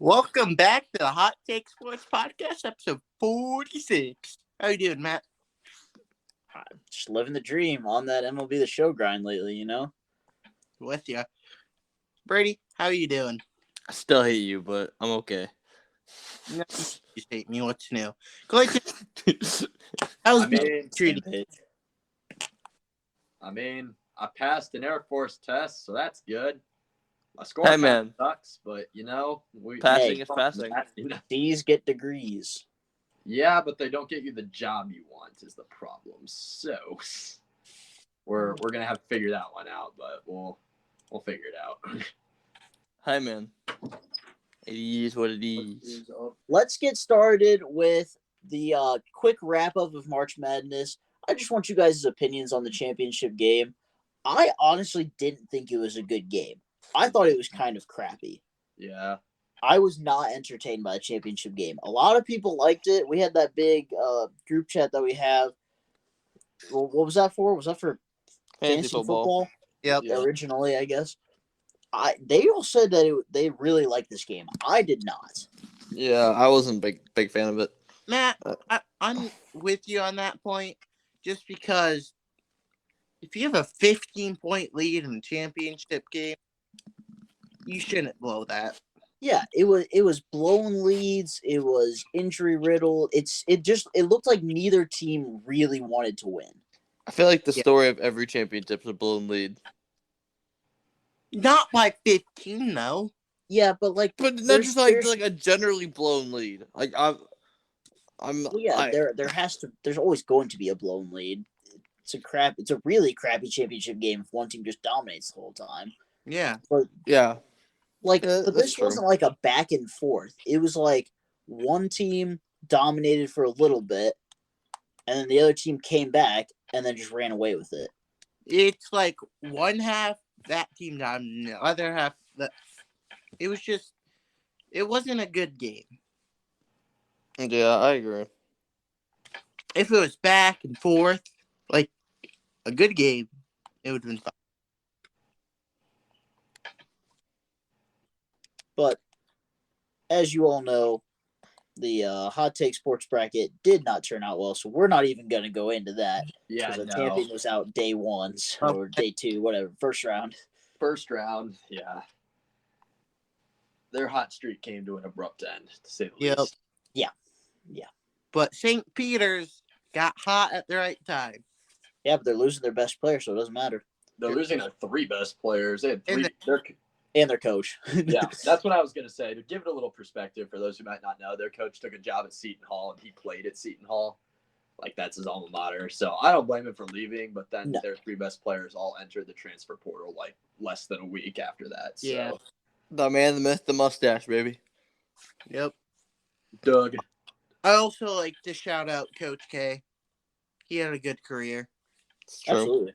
Welcome back to the Hot Take Sports Podcast, episode 46. How you doing, Matt? Just living the dream on that MLB The Show grind lately, you know? With you. Brady, how you doing? I still hate you, but I'm okay. No, you just hate me. What's new? Clayton, how's treating? I passed an Air Force test, so that's good. My score Hey, man. sucks, but Passing is passing. These get degrees. Yeah, but they don't get you the job you want is the problem. So we're gonna have to figure that one out, but we'll figure it out. Hi, man. It is what it is. Let's get started with the quick wrap-up of March Madness. I just want you guys' opinions on the championship game. I honestly didn't think it was a good game. I thought it was kind of crappy. Yeah. I was not entertained by the championship game. A lot of people liked it. We had that big group chat that we have. Well, what was that for? Was that for fantasy football? Yep. Yeah. Originally, I guess. They all said that they really liked this game. I did not. Yeah, I wasn't a big fan of it. Matt, I'm with you on that point, just because if you have a 15-point lead in the championship game, you shouldn't blow that. Yeah, it was blown leads. It was injury riddled. It looked like neither team really wanted to win. I feel like the story of every championship is a blown lead. Not by 15, though. Yeah, but not just like a generally blown lead. Like there's always going to be a blown lead. It's a really crappy championship game if one team just dominates the whole time. Yeah. But yeah. but this wasn't like a back and forth. It was like one team dominated for a little bit, and then the other team came back and then just ran away with it. It's like one half that team dominated, the other half that. It wasn't a good game. Yeah, I agree. If it was back and forth, like a good game, it would have been fun. But as you all know, the Hot Take Sports Bracket did not turn out well, so we're not even going to go into that. Yeah, the champion was out day one, or day two, whatever, first round. First round, yeah. Their hot streak came to an abrupt end, to say the least. Yeah. But St. Peter's got hot at the right time. Yeah, but they're losing their best player, so it doesn't matter. They're losing their three best players. They had three. And their coach. Yeah, that's what I was going to say. To give it a little perspective for those who might not know, their coach took a job at Seton Hall, and he played at Seton Hall. Like, that's his alma mater. So I don't blame him for leaving, but then their three best players all entered the transfer portal like less than a week after that. So. Yeah. The man, the myth, the mustache, baby. Yep. Doug. I also like to shout out Coach K. He had a good career. It's true. Absolutely.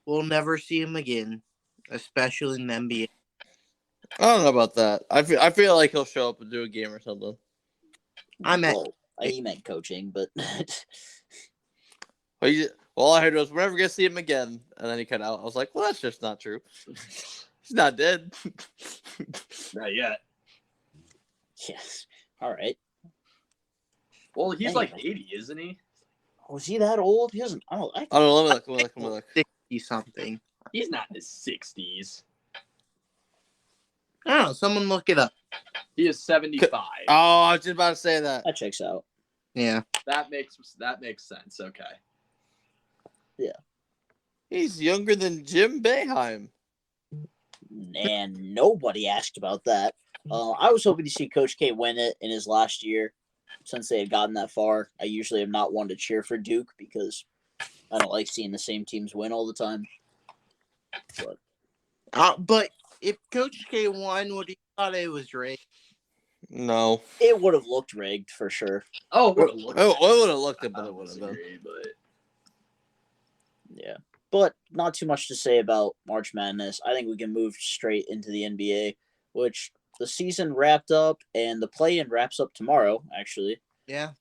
We'll never see him again, especially in the NBA. I don't know about that. I feel like he'll show up and do a game or something. He meant coaching, but all I heard was, we're never going to see him again. And then he cut out. I was like, well, that's just not true. He's not dead. Not yet. yes. All right. Well, he's like 80, isn't he? Oh, is he that old? He doesn't. Oh, I don't know. Let me look. 60-something. He's not in his 60s. I don't know. Someone look it up. He is 75. Oh, I was just about to say that. That checks out. Yeah. That makes sense. Okay. Yeah. He's younger than Jim Boeheim. And nobody asked about that. I was hoping to see Coach K win it in his last year since they had gotten that far. I usually am not one to cheer for Duke because I don't like seeing the same teams win all the time. But if Coach K won, would he thought it was rigged? No. It would have looked rigged for sure. Oh, it would have looked but it would have been. But yeah. But not too much to say about March Madness. I think we can move straight into the NBA, which the season wrapped up and the play-in wraps up tomorrow, actually. Yeah.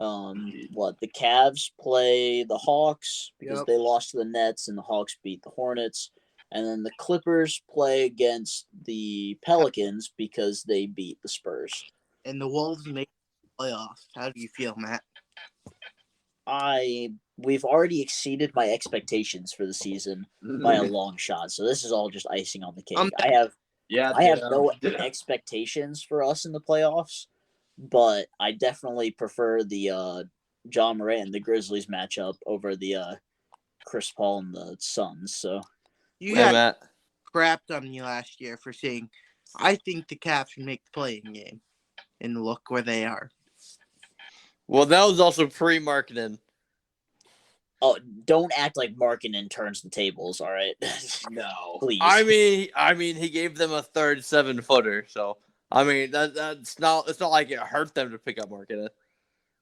The Cavs play the Hawks because they lost to the Nets and the Hawks beat the Hornets. And then the Clippers play against the Pelicans because they beat the Spurs. And the Wolves make the playoffs. How do you feel, Matt? We've already exceeded my expectations for the season by a long shot. So this is all just icing on the cake. I have no expectations for us in the playoffs, but I definitely prefer the John Morant and the Grizzlies matchup over the Chris Paul and the Suns. So You Hey, got Matt. crapped on me last year for saying I think the Cavs can make the playing game. And look where they are. Well, that was also pre-marketing. oh, don't act like Markkanen turns the tables, all right? No. Please. I mean, he gave them a third 7-footer, so I mean that's not. It's not like it hurt them to pick up marketing.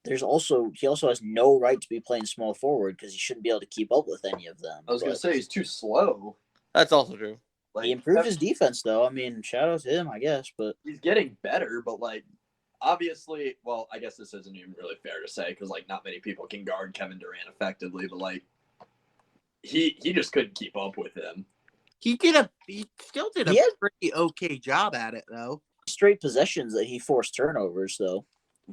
he also has no right to be playing small forward because he shouldn't be able to keep up with any of them. I was going to say he's too slow. That's also true. Like, He improved his defense, though. I mean, shout out to him, I guess. But he's getting better, but like obviously, well, I guess this isn't even really fair to say because like not many people can guard Kevin Durant effectively, but like he just couldn't keep up with him. He still did a pretty okay job at it, though. straight possessions that he forced turnovers, though.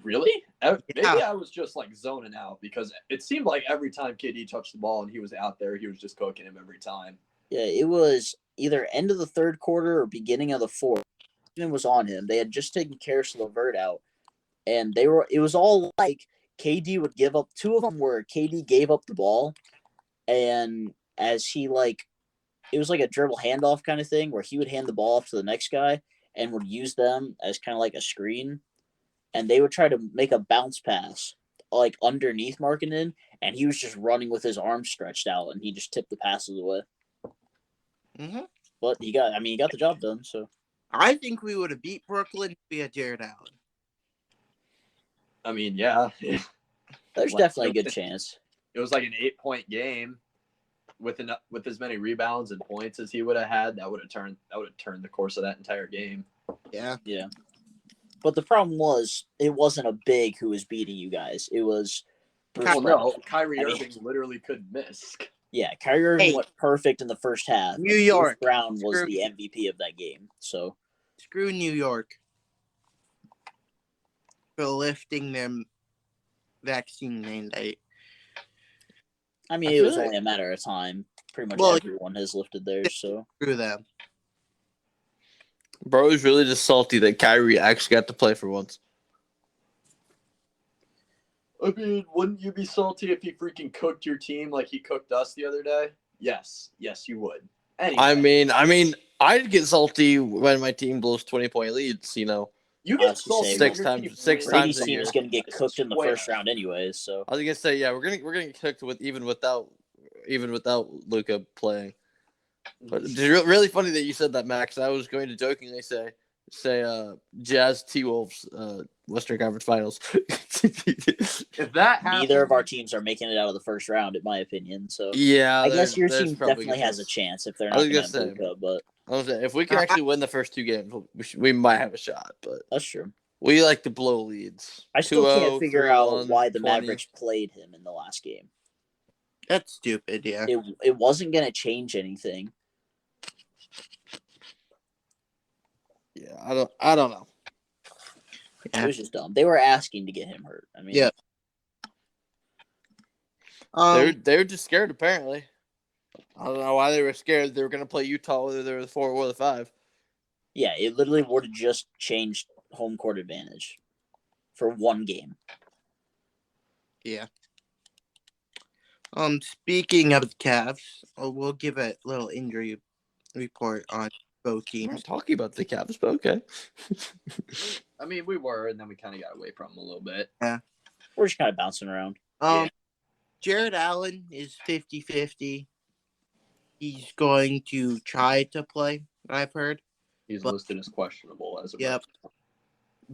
Really? Maybe Yeah. I was just like zoning out because it seemed like every time KD touched the ball and he was out there, he was just cooking him every time. Yeah, it was either end of the third quarter or beginning of the fourth. It was on him. They had just taken Karis LeVert out, and it was all like KD would give up. Two of them were KD gave up the ball, and as he it was like a dribble handoff kind of thing where he would hand the ball off to the next guy and would use them as kind of like a screen, and they would try to make a bounce pass like underneath Markkanen, and he was just running with his arms stretched out, and he just tipped the passes away. Mm-hmm. But he got the job done. So I think we would have beat Brooklyn if we had Jared Allen. I mean, yeah. there's definitely a good chance. It was like an 8-point game with as many rebounds and points as he would have had. That would have turned the course of that entire game. Yeah. Yeah. But the problem was it wasn't a big who was beating you guys. It was Well, no, Kyrie Irving literally couldn't miss. Yeah, Kyrie Irving went perfect in the first half. New York. Bruce Brown was Screw the MVP of that game. So Screw New York for lifting their vaccine mandate. I mean, it was only a matter of time. Pretty much everyone has lifted theirs. So Screw them. Bro is really just salty that Kyrie actually got to play for once. I mean, wouldn't you be salty if he freaking cooked your team like he cooked us the other day? Yes, you would. Anyway. I mean, I'd get salty when my team blows 20-point leads. You know, you get salty six times Brady's a year. team's gonna get cooked in the first round anyways. So I was gonna say, yeah, we're gonna get cooked even without Luka playing. But it's really funny that you said that, Max. I was going to jokingly say Jazz T-Wolves Western Conference Finals. If that happens, neither of our teams are making it out of the first round, in my opinion. So yeah, I guess your team definitely has a chance if they're not going to have Luka. But I was saying, if we can actually win the first two games, we might have a shot. But that's true. We like to blow leads. I still can't figure out why the Mavericks played him in the last game. That's stupid, yeah. It wasn't going to change anything. Yeah, I don't know. It was just dumb. They were asking to get him hurt. I mean, yeah. They're just scared apparently. I don't know why they were scared. They were going to play Utah whether they were the 4 or the 5. Yeah, it literally would have just changed home court advantage for one game. Yeah. Speaking of the Cavs, we'll give a little injury report on both teams. We're not talking about the Cavs, but okay. I mean, we were, and then we kind of got away from them a little bit. Yeah. We're just kind of bouncing around. Jared Allen is 50-50. He's going to try to play, I've heard. He's listed as questionable as of Yep.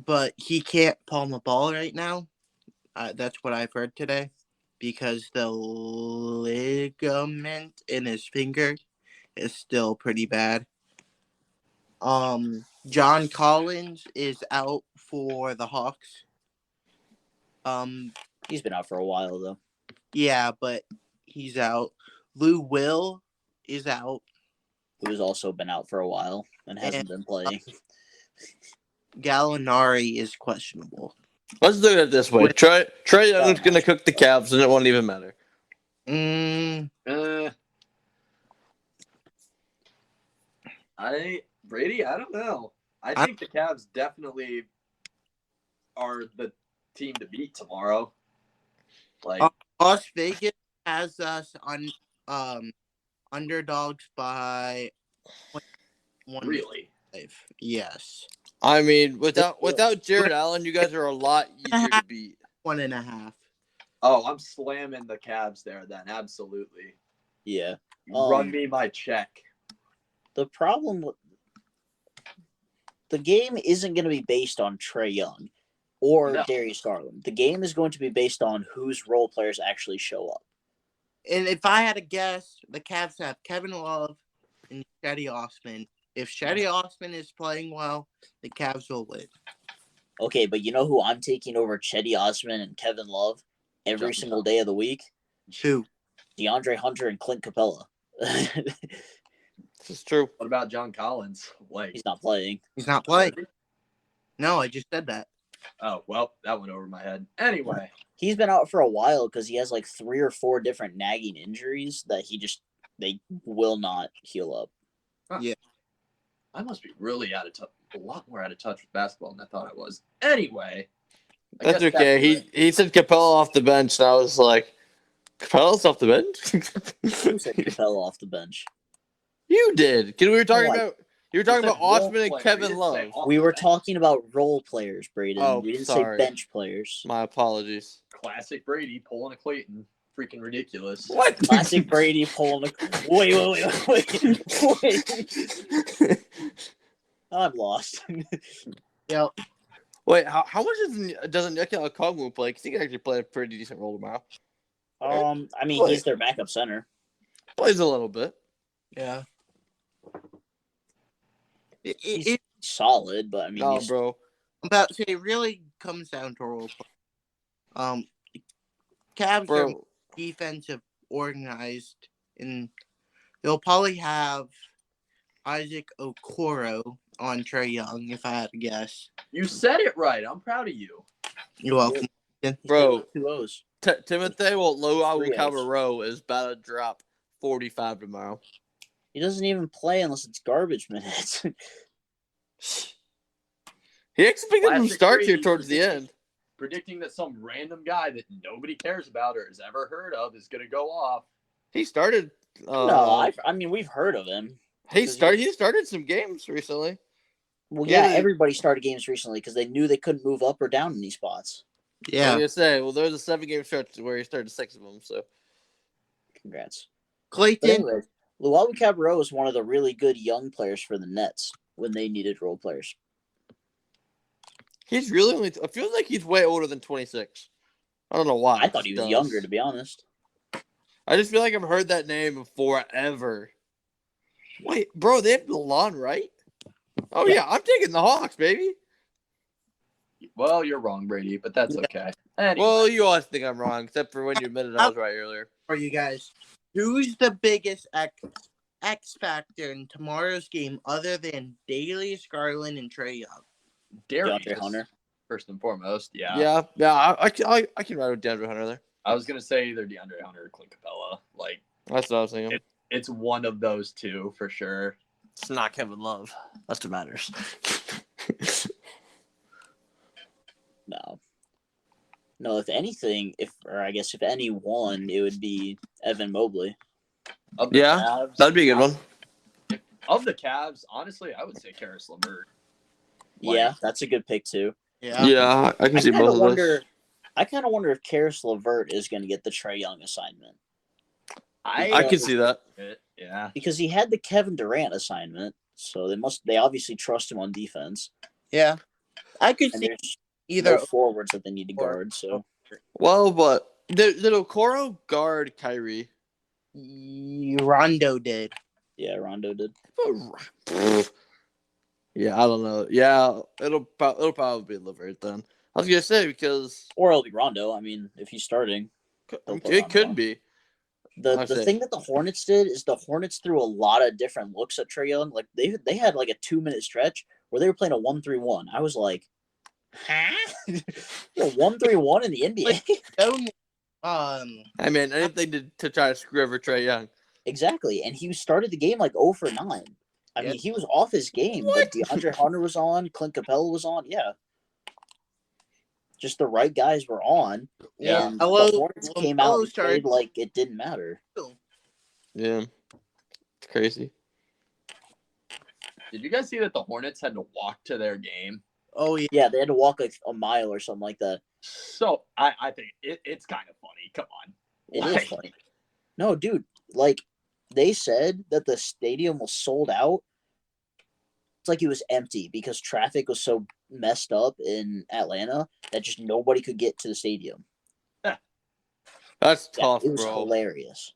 But he can't palm the ball right now. That's what I've heard today. Because the ligament in his finger is still pretty bad. John Collins is out for the Hawks. He's been out for a while though. Yeah, but he's out. Lou Will is out. who has also been out for a while and hasn't been playing. Gallinari is questionable. Let's look at it this way. Trey Young's going to cook the Cavs, and it won't even matter. Brady, I don't know. I think the Cavs definitely are the team to beat tomorrow. Like Las Vegas has us on underdogs by 1. Really? Yes. I mean, without Jared Allen, you guys are a lot easier to beat. 1.5. Oh, I'm slamming the Cavs there then. Absolutely. Yeah. Run me my check. The problem with the game isn't going to be based on Trae Young or Darius Garland. The game is going to be based on whose role players actually show up. And if I had to guess, the Cavs have Kevin Love and Shetty Osman. If Shetty Osman is playing well, the Cavs will win. Okay, but you know who I'm taking over Chetty Osman and Kevin Love every single day of the week? Who? DeAndre Hunter and Clint Capella. This is true. What about John Collins? Like, He's not playing. He's not playing. No, I just said that. Oh, well, that went over my head. Anyway. He's been out for a while because he has like 3 or 4 different nagging injuries that they will not heal up. Yeah. I must be really out of touch, a lot more out of touch with basketball than I thought I was. Anyway. That's okay. He said Capella off the bench, and I was like, Capella's off the bench? Who said Capella off the bench? You did. Because you were talking You about Osman and Kevin Love. We were talking about role players, Braden. Oh, we didn't sorry. say bench players. My apologies. Classic Brady pulling a Clayton. Freaking ridiculous. What? Classic Brady pulling a... Wait. I'm lost. Yeah. Wait, how much doesn't Nikhil Okongwu play? Because he can actually play a pretty decent role tomorrow. I mean, he's their backup center. Plays a little bit. Yeah. He's solid, but I mean, bro. I'm about to say it really comes down to role play. Cavs are defensive organized, and they'll probably have Isaac Okoro on Trae Young, if I had to guess. You said it right. I'm proud of you. You're welcome. Bro, 2 O's. Timothy Luau 3 O's. Cabarro is about to drop 45 tomorrow. He doesn't even play unless it's garbage minutes. He expected him to Classic start Brady here towards the end. Predicting that some random guy that nobody cares about or has ever heard of is going to go off. He started. No, I mean, we've heard of him. He started some games recently. Well, yeah, everybody started games recently because they knew they couldn't move up or down in these spots. Yeah. I was gonna say, well, there was a 7-game stretch where he started 6 of them. So, congrats, Clayton. Anyway, Luau Cabarro is one of the really good young players for the Nets when they needed role players. He's really only. I feel like he's way older than 26. I don't know why. I thought he was younger, to be honest. I just feel like I've heard that name forever. Wait, bro, they have Milan, right? Oh, yeah, I'm taking the Hawks, baby. Well, you're wrong, Brady, but that's okay. Anyway. Well, you always think I'm wrong, except for when you admitted I was right earlier. For you guys, who's the biggest X factor in tomorrow's game other than Darius Garland and Trae Young? DeAndre Hunter, first and foremost. Yeah. I can ride with DeAndre Hunter there. I was gonna say either DeAndre Hunter or Clint Capella. Like, that's what I was thinking. It's one of those two for sure. It's not Kevin Love. That's what matters. No. If anything, if anyone, it would be Evan Mobley. Cavs, that'd be a good one. Of the Cavs, honestly, I would say Karis LeVert. Yeah, that's a good pick too. Yeah, I can see both of those. I kind of wonder if Karis LeVert is going to get the Trae Young assignment. I can see that. Yeah, because he had the Kevin Durant assignment, so they obviously trust him on defense. Yeah, I could And see there's either no forwards that they need to guard. So, well, but did Okoro guard Kyrie? Rondo did. Yeah, Rondo did. Yeah, I don't know. Yeah, it'll probably be LeVert then. I was gonna say because Or it'll be Rondo. I mean, if he's starting, it could be. The thing that the Hornets did is the Hornets threw a lot of different looks at Trae Young. Like they had like a 2-minute stretch where they were playing a 1-3-1. I was like, huh? 1-3-1 in the NBA? I mean, anything to try to screw over Trae Young. Exactly. And he started the game like 0 for 9. I mean, he was off his game, but DeAndre Hunter was on, Clint Capella was on. Yeah. Just the right guys were on. Yeah. And the Hornets came out and played like it didn't matter. Yeah. It's crazy. Did you guys see that the Hornets had to walk to their game? Oh, yeah. Yeah, they had to walk like a mile or something like that. So I think it's kind of funny. Come on. It is funny. No, dude, like they said that the stadium was sold out. It's like it was empty because traffic was so messed up in Atlanta that just nobody could get to the stadium. That's tough, it was bro. hilarious.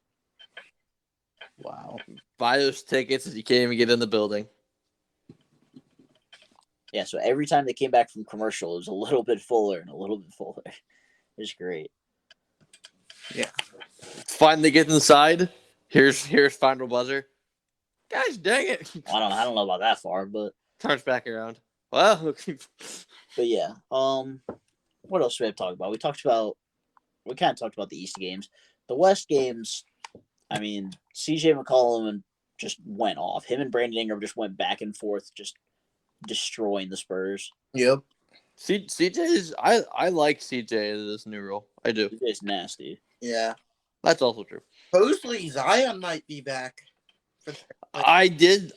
Wow. Buy those tickets and you can't even get in the building. Yeah, so every time they came back from commercial, it was a little bit fuller and a little bit fuller. It was great. Yeah. Finally get inside. Here's final buzzer. Gosh dang it. I don't know about that far, but Turns back around. Well, but yeah. What else do we have to talk about? We kind of talked about the East games. The West games, I mean, CJ McCollum just went off. Him and Brandon Ingram just went back and forth, just destroying the Spurs. Yep. CJ's I like CJ in this new role. I do. It's nasty. Yeah. That's also true. Supposedly Zion might be back. I did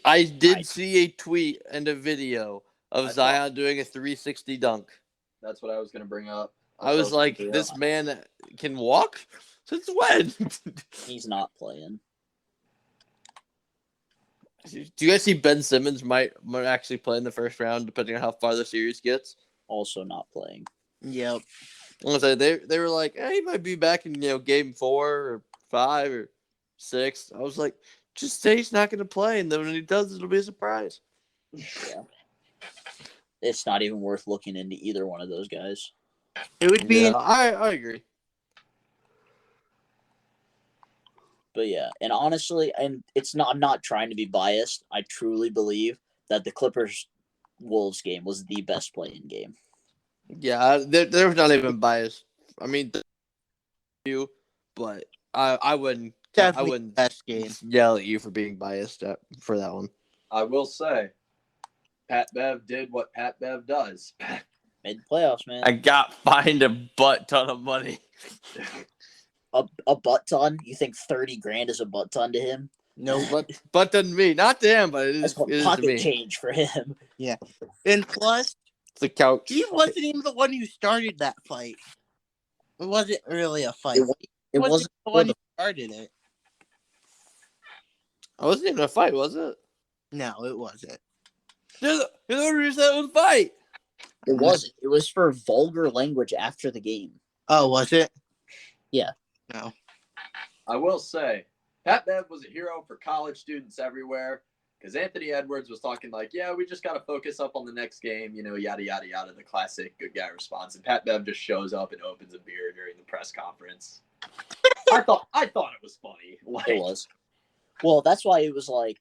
see a tweet and a video of Zion doing a 360 dunk. That's what I was going to bring up. I was like, this man can walk? Since when? He's not playing. Do you guys see Ben Simmons might actually play in the first round, depending on how far the series gets? Also not playing. Yep. They were like, he might be back in game 4 or 5 or 6. I was like, just say he's not going to play, and then when he does, it'll be a surprise. Yeah. It's not even worth looking into either one of those guys. It would be. Yeah, I agree. But yeah, and honestly, and I'm not trying to be biased. I truly believe that the Clippers Wolves game was the best playing game. Yeah, there was not even bias. I mean, but I wouldn't. Definitely I wouldn't best game. yell at you for being biased for that one. I will say, Pat Bev did what Pat Bev does. Made the playoffs, man. I got fined a butt ton of money. A butt ton? You think $30,000 is a butt ton to him? No, but to me, not to him, but it That's is. called It is to pocket me. change for him. Yeah. And plus, The couch. he wasn't even the one who started that fight. It wasn't really a fight. It He wasn't the one who started it. I wasn't even a fight, was it? No, it wasn't. There's no reason that was a fight. It wasn't. It was for vulgar language after the game. Oh, was it? Yeah. No. I will say, Pat Bev was a hero for college students everywhere because Anthony Edwards was talking like, yeah, we just got to focus up on the next game, yada, yada, yada, the classic good guy response. And Pat Bev just shows up and opens a beer during the press conference. I thought it was funny. It was. Well, that's why it was like,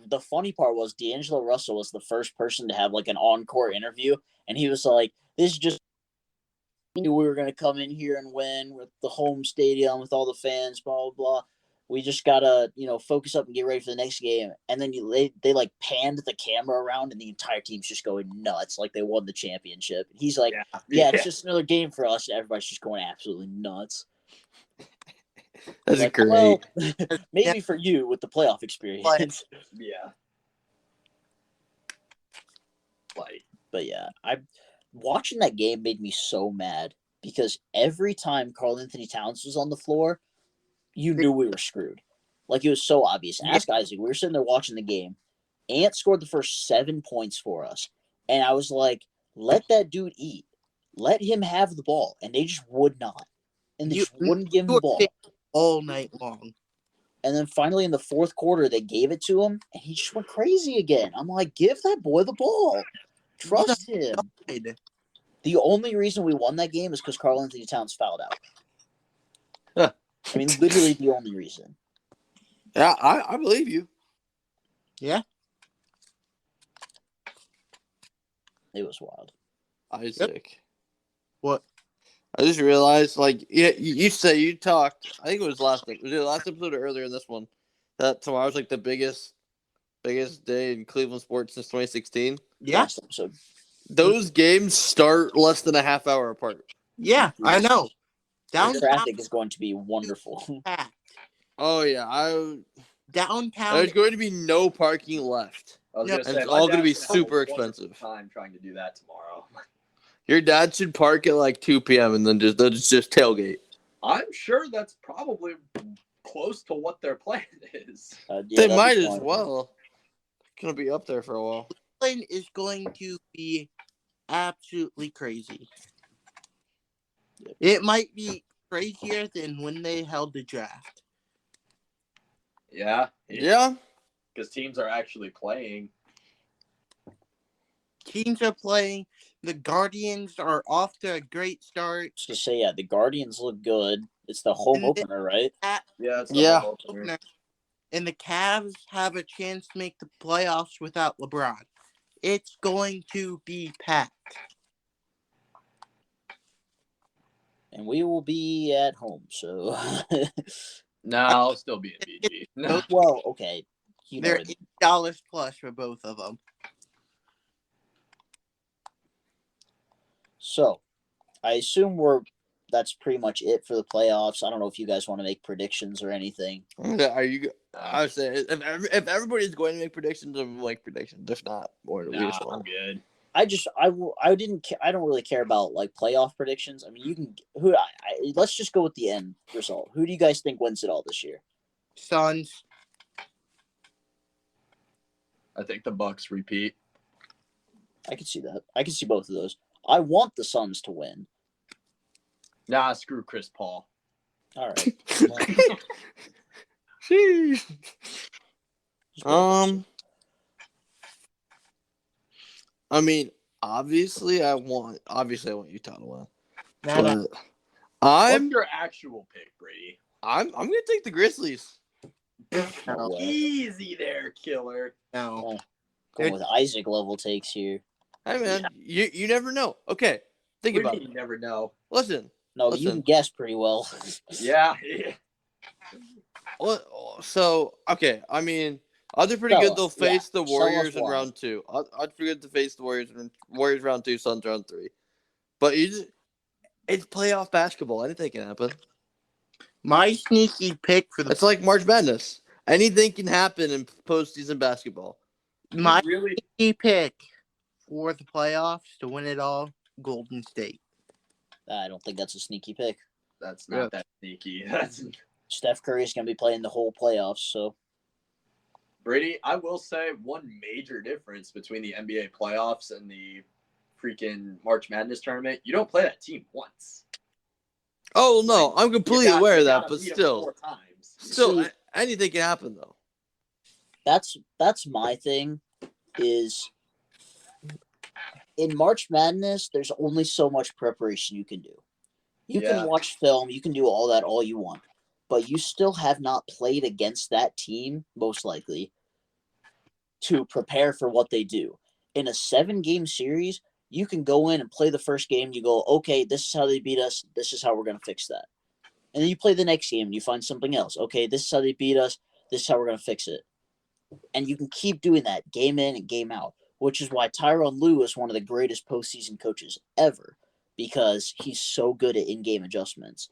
the funny part was D'Angelo Russell was the first person to have like an encore interview. And he was like, this is just, we knew we were going to come in here and win with the home stadium, with all the fans, blah, blah, blah. We just got to, focus up and get ready for the next game. And then they like panned the camera around and the entire team's just going nuts. Like they won the championship. And he's like, yeah, it's just another game for us. And everybody's just going absolutely nuts. That's like, great. well, maybe for you with the playoff experience. Yeah. But yeah, watching that game made me so mad because every time Karl Anthony Towns was on the floor, you knew we were screwed. Like it was so obvious. Ask Isaac. We were sitting there watching the game. Ant scored the first 7 points for us. And I was like, let that dude eat. Let him have the ball. And they just would not. And they just wouldn't give him the ball. All night long. And then finally in the fourth quarter, they gave it to him. And he just went crazy again. I'm like, give that boy the ball. Trust him. The only reason we won that game is because Karl Anthony Towns fouled out. I mean, literally the only reason. Yeah, I believe you. Yeah. It was wild. Isaac. What? I just realized, like, yeah, you say you talked. I think it was last episode or earlier in this one that tomorrow's like the biggest day in Cleveland sports since 2016. Yeah. Last episode. Those games start less than a half hour apart. Yeah, I know. The Downtown traffic is going to be wonderful. packed. Oh yeah, Downtown. there's going to be no parking left. I was No. gonna And say it's my all gonna dad's be have a super wonderful expensive. Time trying to do that tomorrow. Your dad should park at like 2 p.m. and then they'll just tailgate. I'm sure that's probably close to what their plan is. Yeah, They that'd might be as fun. well. Gonna be up there for a while. Cleveland is going to be absolutely crazy. It might be crazier than when they held the draft. Yeah. Yeah. Because teams are actually playing. Teams are playing. The Guardians are off to a great start. Just to say, yeah, the Guardians look good. It's the home And opener, right? Yeah, it's Yeah. home opener. And the Cavs have a chance to make the playoffs without LeBron. It's going to be packed. And we will be at home, so. No, I'll still be in BG. No. Well, okay. You know They're what I mean. $8 plus for both of them. So, I assume that's pretty much it for the playoffs. I don't know if you guys want to make predictions or anything. Are you? I would say if everybody's going to make predictions, I'm make predictions. If not, or we just I'm won't. good. I don't really care about like playoff predictions. I mean, you can let's just go with the end result. Who do you guys think wins it all this year? Suns. I think the Bucks repeat. I can see that. I can see both of those. I want the Suns to win. Nah, screw Chris Paul. All right. Sheesh. I mean, obviously, I want Utah to win. No. But I'm What's your actual pick, Brady? I'm gonna take the Grizzlies. No way. Easy there, killer. No. Going with Isaac level takes here. Hey man, you never know. Okay, think What do about you mean it. you never know. Listen. No, you can guess pretty well. Yeah. So okay, I mean, odds are pretty good. They'll face the Tell us Warriors in why. round 2. Odds pretty good to face the Warriors round 2, Suns round 3. But it's playoff basketball. Anything can happen. My sneaky pick for the It's like March Madness. Anything can happen in postseason basketball. my really? sneaky pick for the playoffs to win it all, Golden State. I don't think that's a sneaky pick. That's not that sneaky. That's Steph Curry is going to be playing the whole playoffs, so. Brady, I will say one major difference between the NBA playoffs and the freaking March Madness tournament. You don't play that team once. Oh no, I'm completely aware of that, gotta but beat 'em still, 4 times. See- anything can happen though. That's my thing is in March Madness, there's only so much preparation you can do. You can watch film, you can do all that all you want, but you still have not played against that team, most likely, to prepare for what they do. In a 7-game series, you can go in and play the first game, you go, okay, this is how they beat us, this is how we're going to fix that. And then you play the next game and you find something else. Okay, this is how they beat us, this is how we're going to fix it. And you can keep doing that game in and game out, which is why Tyronn Lue is one of the greatest postseason coaches ever, because he's so good at in-game adjustments.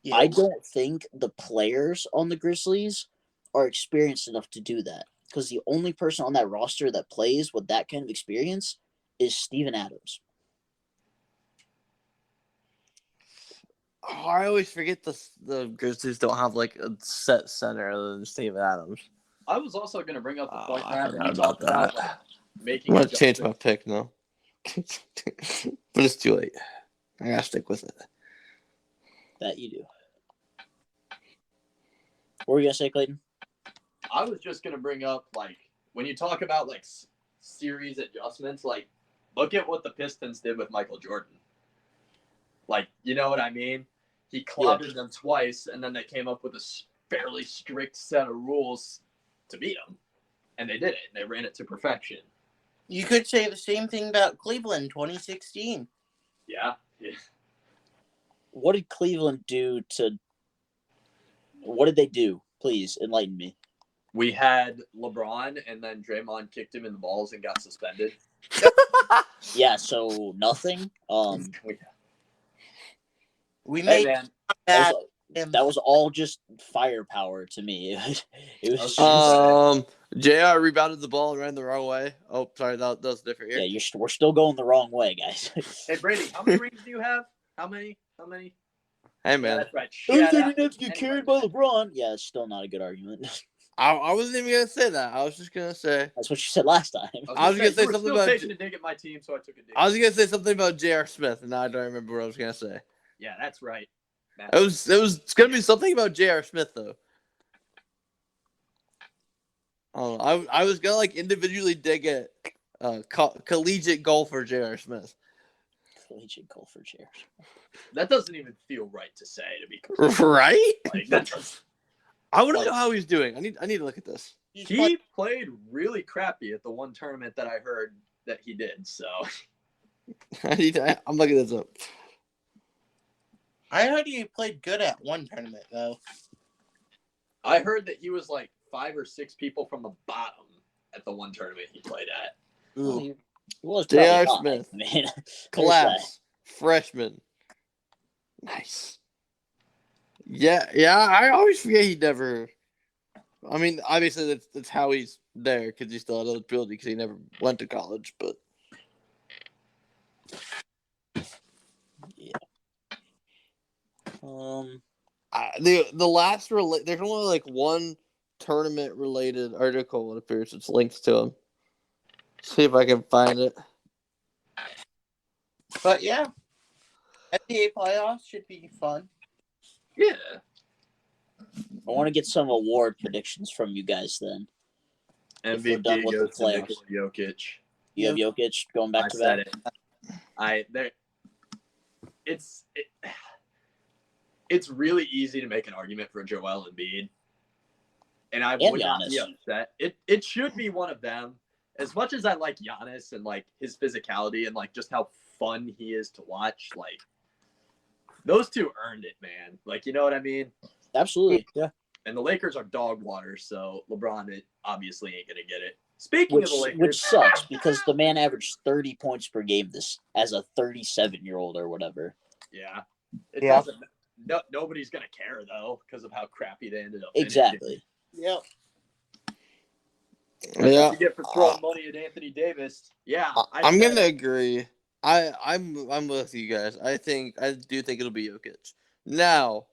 Yeah. I don't think the players on the Grizzlies are experienced enough to do that, because the only person on that roster that plays with that kind of experience is Steven Adams. Oh, I always forget the Grizzlies don't have like a set center other than Steven Adams. I was also going to bring up the point I that forgot we about talked about that. making I'm gonna change my adjustments. pick now, but it's too late. I gotta stick with it. That you do. What were you going to say, Clayton? I was just going to bring up, like, when you talk about, like, series adjustments, like, look at what the Pistons did with Michael Jordan. Like, you know what I mean? he clobbered them twice, and then they came up with a fairly strict set of rules to beat him. And they did it. They ran it to perfection. You could say the same thing about Cleveland 2016. Yeah. What did Cleveland do to? What did they do? Please enlighten me. We had LeBron, and then Draymond kicked him in the balls and got suspended. Yeah, so nothing. We Hey, made man. That him. was all just firepower to me. It was just, JR rebounded the ball and ran the wrong way. Oh, sorry, that was different here. yeah, we're still going the wrong way, guys. Hey, Brady, how many rings do you have? How many? Hey, Yeah, man. that's right. Everything Shut up. have to get carried by LeBron. Yeah, it's still not a good argument. I wasn't even going to say that. I was just going to say. That's what you said last time. I was gonna say you were something still about taking a dig at my team, so I took a dig. I was going to say something about J.R. Smith, and now I don't remember what I was going to say. Yeah, that's right. It's going to be something about J.R. Smith, though. I was going to, like, individually dig at collegiate golfer J.R. Smith. Collegiate golfer chairs. That doesn't even feel right to say, to be Right? like that. Does, I want to know how he's doing. I need to look at this. he played really crappy at the one tournament that I heard that he did. So I'm looking this up. I heard he played good at one tournament, though. I heard that he was like 5 or 6 people from the bottom at the one tournament he played at. Well, he was J.R. probably high. Smith. Man, Class. Freshman. Nice. Yeah. I always forget he never. I mean, obviously that's how he's there because he still had eligibility because he never went to college. But yeah. the last there's only like one tournament related article it appears it's linked to him. See if I can find it. But yeah, NBA playoffs should be fun. Yeah. I want to get some award predictions from you guys then. If we're done MVP with goes the to playoffs. Nikola Jokic. You have Jokic going back I to said back? it. It's really easy to make an argument for Joel Embiid, and I would not be Giannis. upset. It should be one of them. As much as I like Giannis and like his physicality and like just how fun he is to watch, like those two earned it, man. Like, you know what I mean? Absolutely, yeah. And the Lakers are dog water, so LeBron obviously ain't gonna get it. Speaking of the Lakers, Which sucks because the man averaged 30 points per game as a 37-year-old or whatever. yeah, nobody's gonna care though because of how crappy they ended up. Exactly. Yep. That's what you get for throwing money at Anthony Davis. Yeah, I'm gonna agree. I'm with you guys. I do think it'll be Jokic. Now,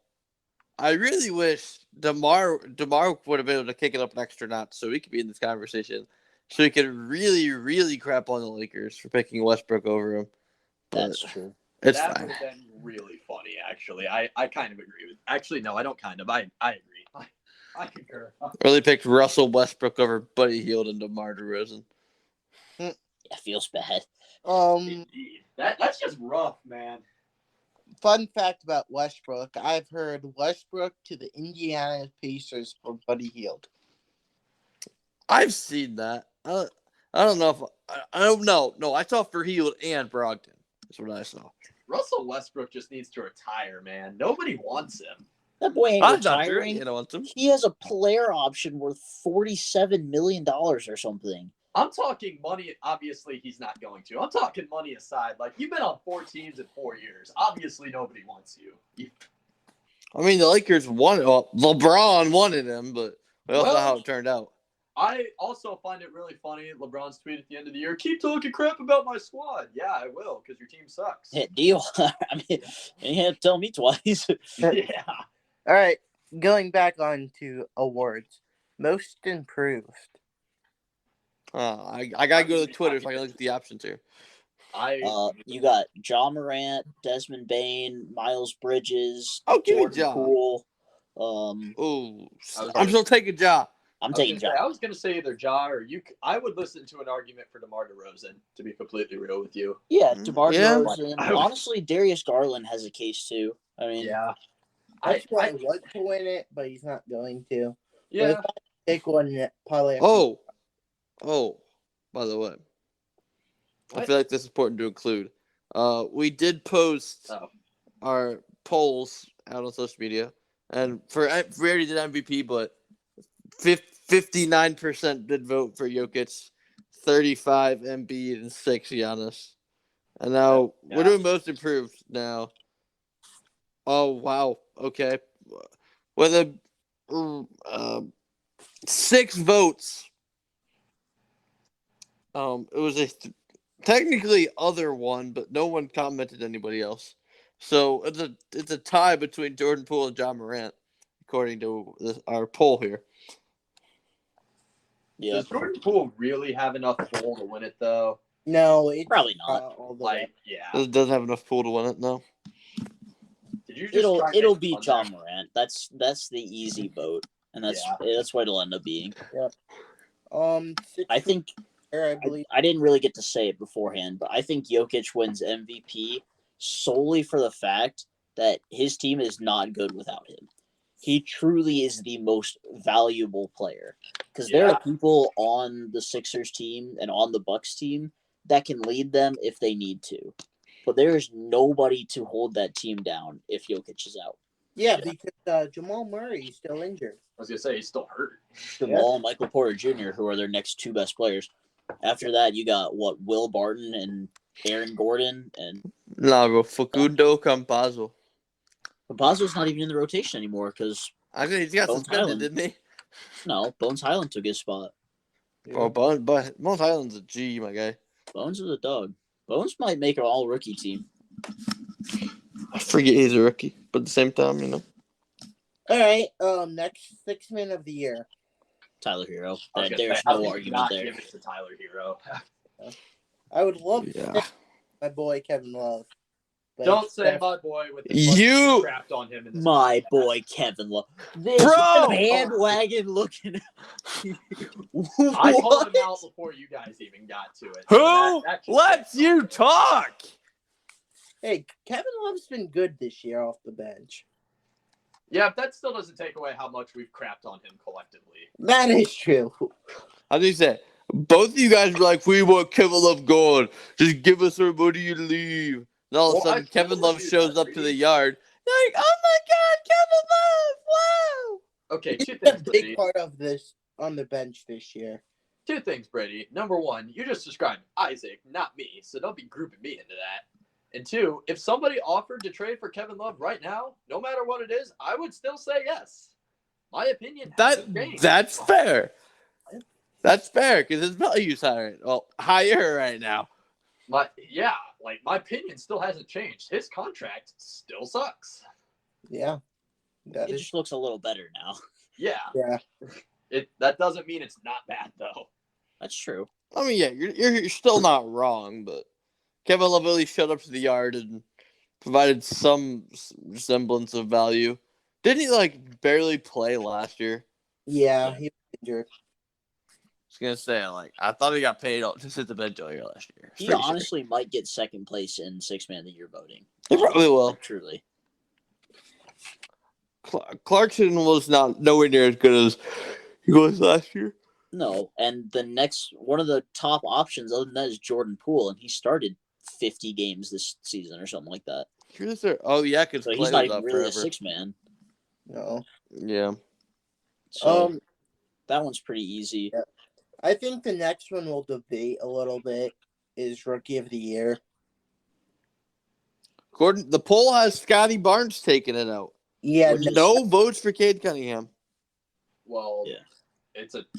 I really wish DeMar would have been able to kick it up an extra notch so we could be in this conversation. So he could really, really crap on the Lakers for picking Westbrook over him. That's true. It's that fine. would have been really funny, actually. I kind of agree with. Actually, no, I don't kind of. I agree. I concur. Really picked Russell Westbrook over Buddy Hield and DeMar DeRozan. Yeah, feels bad. Indeed. That's just rough, man. Fun fact about Westbrook: I've heard Westbrook to the Indiana Pacers for Buddy Hield. I've seen that. I don't know if I don't know. No, I saw for Hield and Brogdon. That's what I saw. Russell Westbrook just needs to retire, man. Nobody wants him. That boy ain't I'm not sure. retiring. You know what's him? He has a player option worth $47 million or something. I'm talking money. Obviously, he's not going to. I'm talking money aside. Like, you've been on 4 teams in 4 years. Obviously, nobody wants you. I mean, the Lakers won. Well, LeBron wanted him, but we all saw how it turned out. I also find it really funny. LeBron's tweet at the end of the year: "Keep talking crap about my squad." Yeah, I will, because your team sucks. Yeah, deal. I mean, you had to tell me twice. Yeah. All right, going on to awards. Most improved. I gotta go to the Twitter so I can look at the options here. You got John Morant, Desmond Bain, Miles Bridges, Oh, give me Jordan Ja. Poole. Oh, I'm still taking Ja. I'm taking Ja. I was going to say either Ja or you. I would listen to an argument for DeMar DeRozan, to be completely real with you. Yeah, DeMar Yeah. DeRozan. Honestly, Darius Garland has a case too. I mean, Yeah. That's why I want to win it, but he's not going to. But Yeah. if I pick one, probably. Oh, by the way, I What? feel like this is important to include. We did post our polls out on social media, and we already did MVP, but 59% did vote for Jokic, 35 Embiid, and 6 Giannis. And now we're doing most improved now. Oh wow, okay. With a 6 votes. It was a technically other one, but no one commented anybody else. So it's a tie between Jordan Poole and John Morant, according to our poll here. yeah, Does Jordan Poole really have enough pull to win it though? No, it's probably not. all the way. Yeah. It doesn't have enough pool to win it, no. Did you just try and It'll make be fun John there? Morant. That's the easy vote, and that's what it'll end up being. I think I believe. I didn't really get to say it beforehand, but I think Jokic wins MVP solely for the fact that his team is not good without him. He truly is the most valuable player because there are people on the Sixers team and on the Bucks team that can lead them if they need to, but there is nobody to hold that team down if Jokic is out. Yeah, because Jamal Murray is still injured. I was gonna say he's still hurt. Jamal and Michael Porter Jr., who are their next 2 best players. After that, you got Will Barton and Aaron Gordon, and Facundo Campazzo. Campazzo's not even in the rotation anymore because I think he's got Bones suspended, Highland. didn't he? No, Bones Highland took his spot. Oh, Bones Highland's a G, my guy. Bones is a dog. Bones might make an all-rookie team. I forget he's a rookie, but at the same time, All right. Next 6 man of the year. Tyler Hero. There's There's no argument there. Give it to Tyler Hero. I would love to Yeah. say my boy Kevin Love. But Don't say my boy with the You- crapped on him in this My boy Kevin Love. This Bro! bandwagon looking. I called him out before you guys even got to it. Who That just lets says you something. talk? Hey, Kevin Love's been good this year off the bench. Yeah, that still doesn't take away how much we've crapped on him collectively. That is true. How do you say? Both of you guys were like, we want Kevin Love gone. Just give us our money and leave. And all of a Well, sudden, I Kevin told Love you shows that, up to the Brady. yard. Like, oh my God, Kevin Love! Wow! Okay, He's 2 been a things, big Brady. part of this on the bench this year. 2 things, Brady. Number 1, you just described Isaac, not me, so don't be grouping me into that. And 2, if somebody offered to trade for Kevin Love right now, no matter what it is, I would still say yes. My opinion hasn't changed. That's fair. That's fair because his value's higher right now. My opinion still hasn't changed. His contract still sucks. Yeah. That It is just looks a little better now. Yeah. Yeah. That doesn't mean it's not bad though. That's true. I mean, yeah, you're still not wrong, but Kevin Love at least showed up to the yard and provided some semblance of value. Didn't he barely play last year? Yeah, he was injured. I was gonna say, I thought he got paid to sit the bench all year last year. He honestly might get second place in 6 man of the year voting. He probably will. Truly. Clarkson was nowhere near as good as he was last year. No, and the next one of the top options other than that is Jordan Poole, and he started 50 games this season or something like that. Oh yeah, because So he's not even really a 6 man. No. Yeah. So that one's pretty easy. Yeah. I think the next one we'll debate a little bit is Rookie of the Year. Gordon, the poll has Scotty Barnes taking it out. Yeah, No votes for Cade Cunningham. Well, yeah.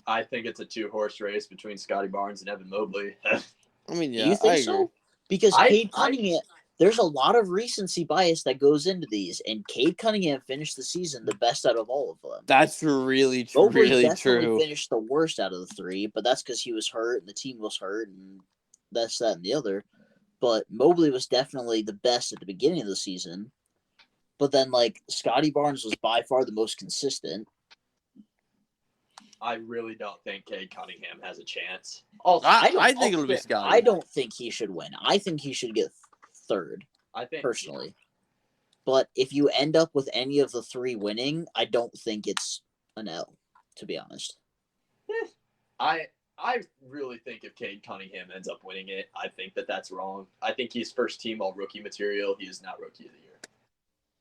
I think it's a 2-horse race between Scotty Barnes and Evan Mobley. I mean, yeah, Do you think I agree. so? Because Cade Cunningham, there's a lot of recency bias that goes into these, and Cade Cunningham finished the season the best out of all of them. That's really Mobley really definitely true. finished the worst out of the 3, but that's because he was hurt and the team was hurt and this, that, and the other. But Mobley was definitely the best at the beginning of the season. But then, Scotty Barnes was by far the most consistent. I really don't think Cade Cunningham has a chance. Also, I think it'll be Scotty. I don't think he should win. I think he should get third, I think personally. But if you end up with any of the three winning, I don't think it's an L, to be honest. I really think if Cade Cunningham ends up winning it, I think that's wrong. I think he's first team all rookie material. He is not rookie of the year.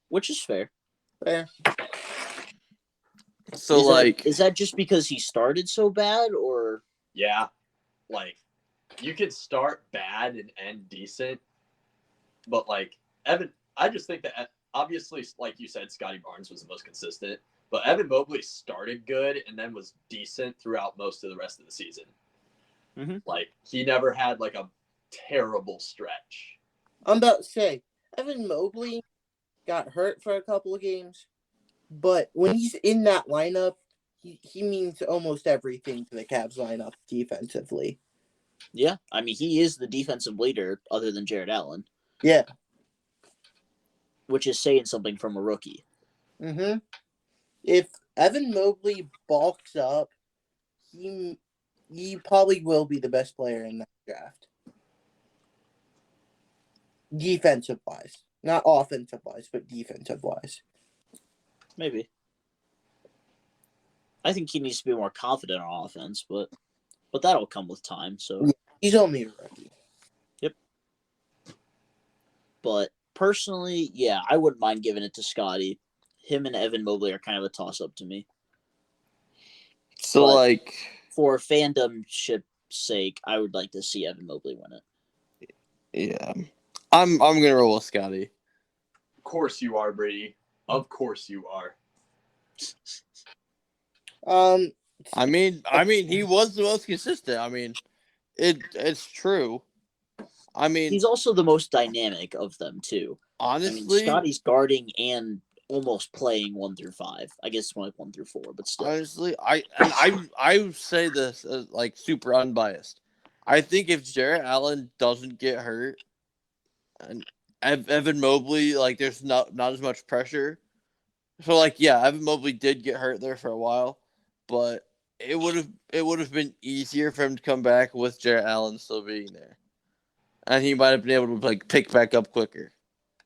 Which is fair. Fair. So is that just because he started so bad, or Yeah, like you can start bad and end decent, but like Evan, I just think that obviously, like you said, Scotty Barnes was the most consistent, but Evan Mobley started good and then was decent throughout most of the rest of the season. Mm-hmm. Like he never had like a terrible stretch. I'm about to say, Evan Mobley got hurt for a couple of games, but when he's in that lineup, he means almost everything to the Cavs lineup defensively. Yeah, I mean, he is the defensive leader other than Jared Allen. Yeah. Which is saying something from a rookie. Mm-hmm. If Evan Mobley bulks up, he probably will be the best player in that draft. Defensive-wise. Not offensive-wise, but defensive-wise. Maybe. I think he needs to be more confident on offense, but that'll come with time. So he's only a rookie. Yep. But personally, yeah, I wouldn't mind giving it to Scotty. Him and Evan Mobley are kind of a toss-up to me. So, but for fandomship's sake, I would like to see Evan Mobley win it. Yeah, I'm gonna roll with Scotty. Of course you are, Brady. Of course you are. I mean, he was the most consistent. I mean, it's true. I mean, he's also the most dynamic of them too. Honestly, I mean, Scotty's guarding and almost playing 1 through 5. I guess more like 1 through 4, but still. Honestly, I say this as like super unbiased. I think if Jared Allen doesn't get hurt, and Evan Mobley, like, there's not as much pressure. So, like, yeah, Evan Mobley did get hurt there for a while, but it would have been easier for him to come back with Jared Allen still being there, and he might have been able to like pick back up quicker.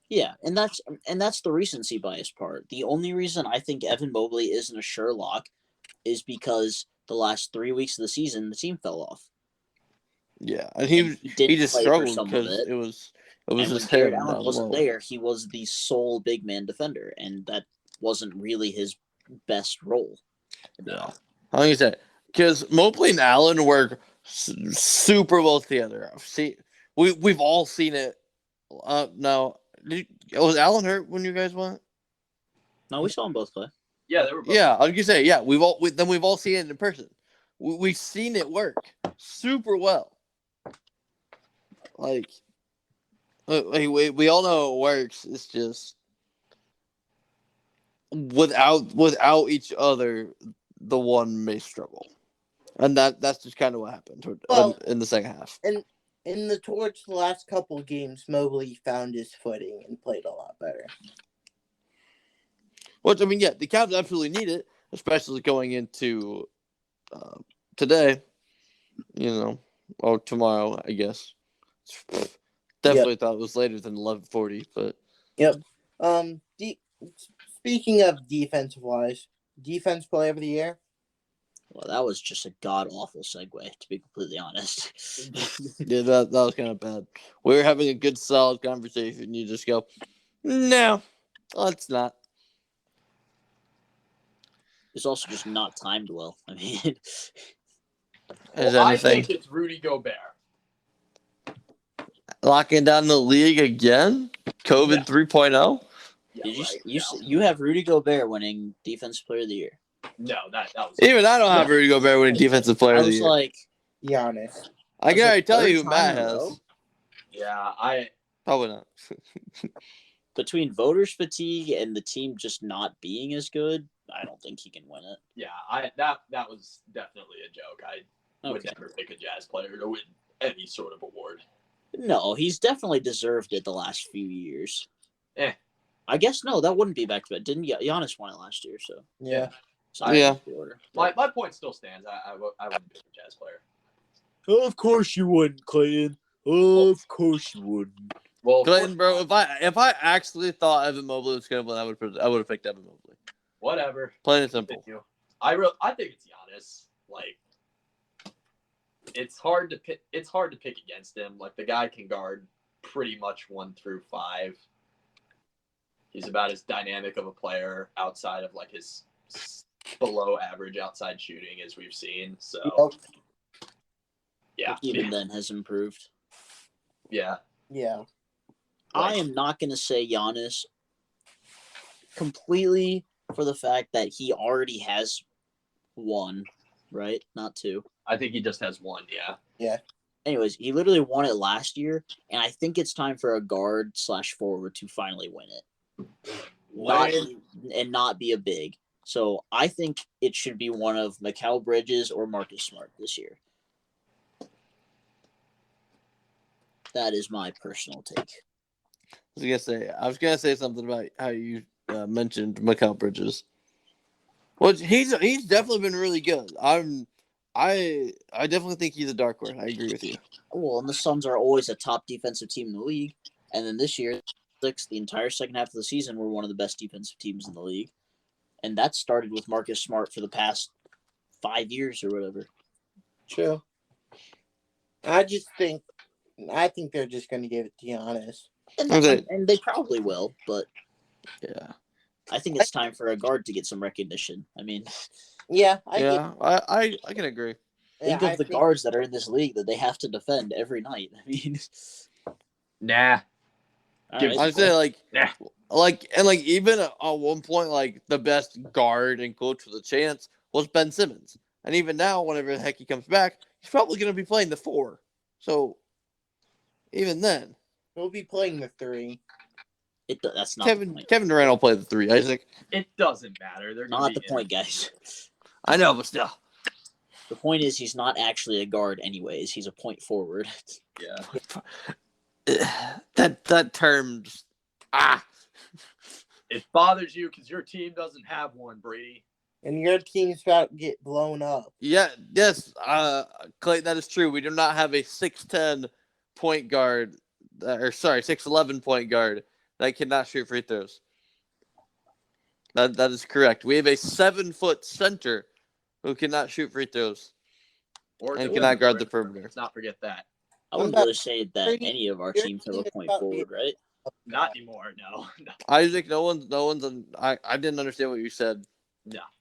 Yeah, and that's the recency bias part. The only reason I think Evan Mobley isn't a sure lock is because the last 3 weeks of the season the team fell off. Yeah, and he just struggled because it was just Jared Allen wasn't there. He was the sole big man defender, and that wasn't really his best role. No, like I said, because Mobley and Allen work super well together. See, we've all seen it. Now, was Allen hurt when you guys went? No, we saw them both play. Yeah, they were both. Yeah, I was gonna say, yeah, we've all seen it in person. We've seen it work super well. Like we all know it works. It's just without each other, the one may struggle, and that's just kind of what happened in the second half. And towards the last couple of games, Mobley found his footing and played a lot better. Which, I mean, yeah, the Cavs absolutely need it, especially going into today, or tomorrow, I guess. Definitely thought it was later than 11:40, but yep. Speaking of defensive-wise, defense player of the year. Well, that was just a god-awful segue, to be completely honest. Yeah, that was kind of bad. We were having a good, solid conversation. You just go, no, let's not. It's also just not timed well. I mean, I think it's Rudy Gobert. Locking down the league again? COVID 3.0? Yeah, you have Rudy Gobert winning Defensive Player of the Year. No, that was... Even I don't have Rudy Gobert winning Defensive Player of the Year. I was like... Giannis. I can already tell you who Matt has. Yeah, Probably not. Between voters' fatigue and the team just not being as good, I don't think he can win it. Yeah, that was definitely a joke. I would never pick a Jazz player to win any sort of award. No, he's definitely deserved it the last few years. I guess no, that wouldn't be back to back. Didn't Giannis won it last year? So yeah. Yeah. My point still stands. I wouldn't be a Jazz player. Of course you wouldn't, Clayton. Of course you wouldn't. Well, Clayton, bro, if I actually thought Evan Mobley was going to win, I would have picked Evan Mobley. whatever. Plain and simple. I think it's Giannis. Like, it's hard to pick. It's hard to pick against him. Like, the guy can guard pretty much 1 through 5. He's about as dynamic of a player outside of like his below average outside shooting as we've seen. So, yeah, Even then has improved. yeah. I am not going to say Giannis completely for the fact that he already has 1, right? Not 2. I think he just has 1. Yeah. Anyways, he literally won it last year, and I think it's time for a guard/forward to finally win it. Not be a big. So I think it should be one of Mikal Bridges or Marcus Smart this year. That is my personal take. I was gonna say something about how you mentioned Mikal Bridges. Well, he's definitely been really good. I definitely think he's a dark horse. I agree with you. Well, and the Suns are always a top defensive team in the league, and then this year, the entire second half of the season, were one of the best defensive teams in the league, and that started with Marcus Smart for the past 5 years or whatever. True. I think they're just going to give it to Giannis. And they probably will, but Yeah. I think it's time for a guard to get some recognition. I mean, I can agree. think of the guards that are in this league that they have to defend every night. I mean, Nah. right. I'd say Nah. even at one point, like the best guard and coach with a chance was Ben Simmons, and even now, whenever the heck he comes back, he's probably going to be playing the 4. So even then, he'll be playing the 3. That's not Kevin the point. Kevin Durant will play the 3. Isaac, It doesn't matter. They're Not the point, guys. I know, but still, The point is he's not actually a guard anyways. He's a point forward. Yeah. that term's It bothers you because your team doesn't have one, Brady. And your team's about to get blown up. Yes, Clay, that is true. We do not have a 6'10" point guard, 6'11" point guard that cannot shoot free throws. That is correct. We have a 7-foot center who cannot shoot free throws and cannot guard the perimeter. Let's not forget that. I wouldn't really say that any of our teams have a point forward, right? Not anymore. No. Isaac, no one's. I didn't understand what you said.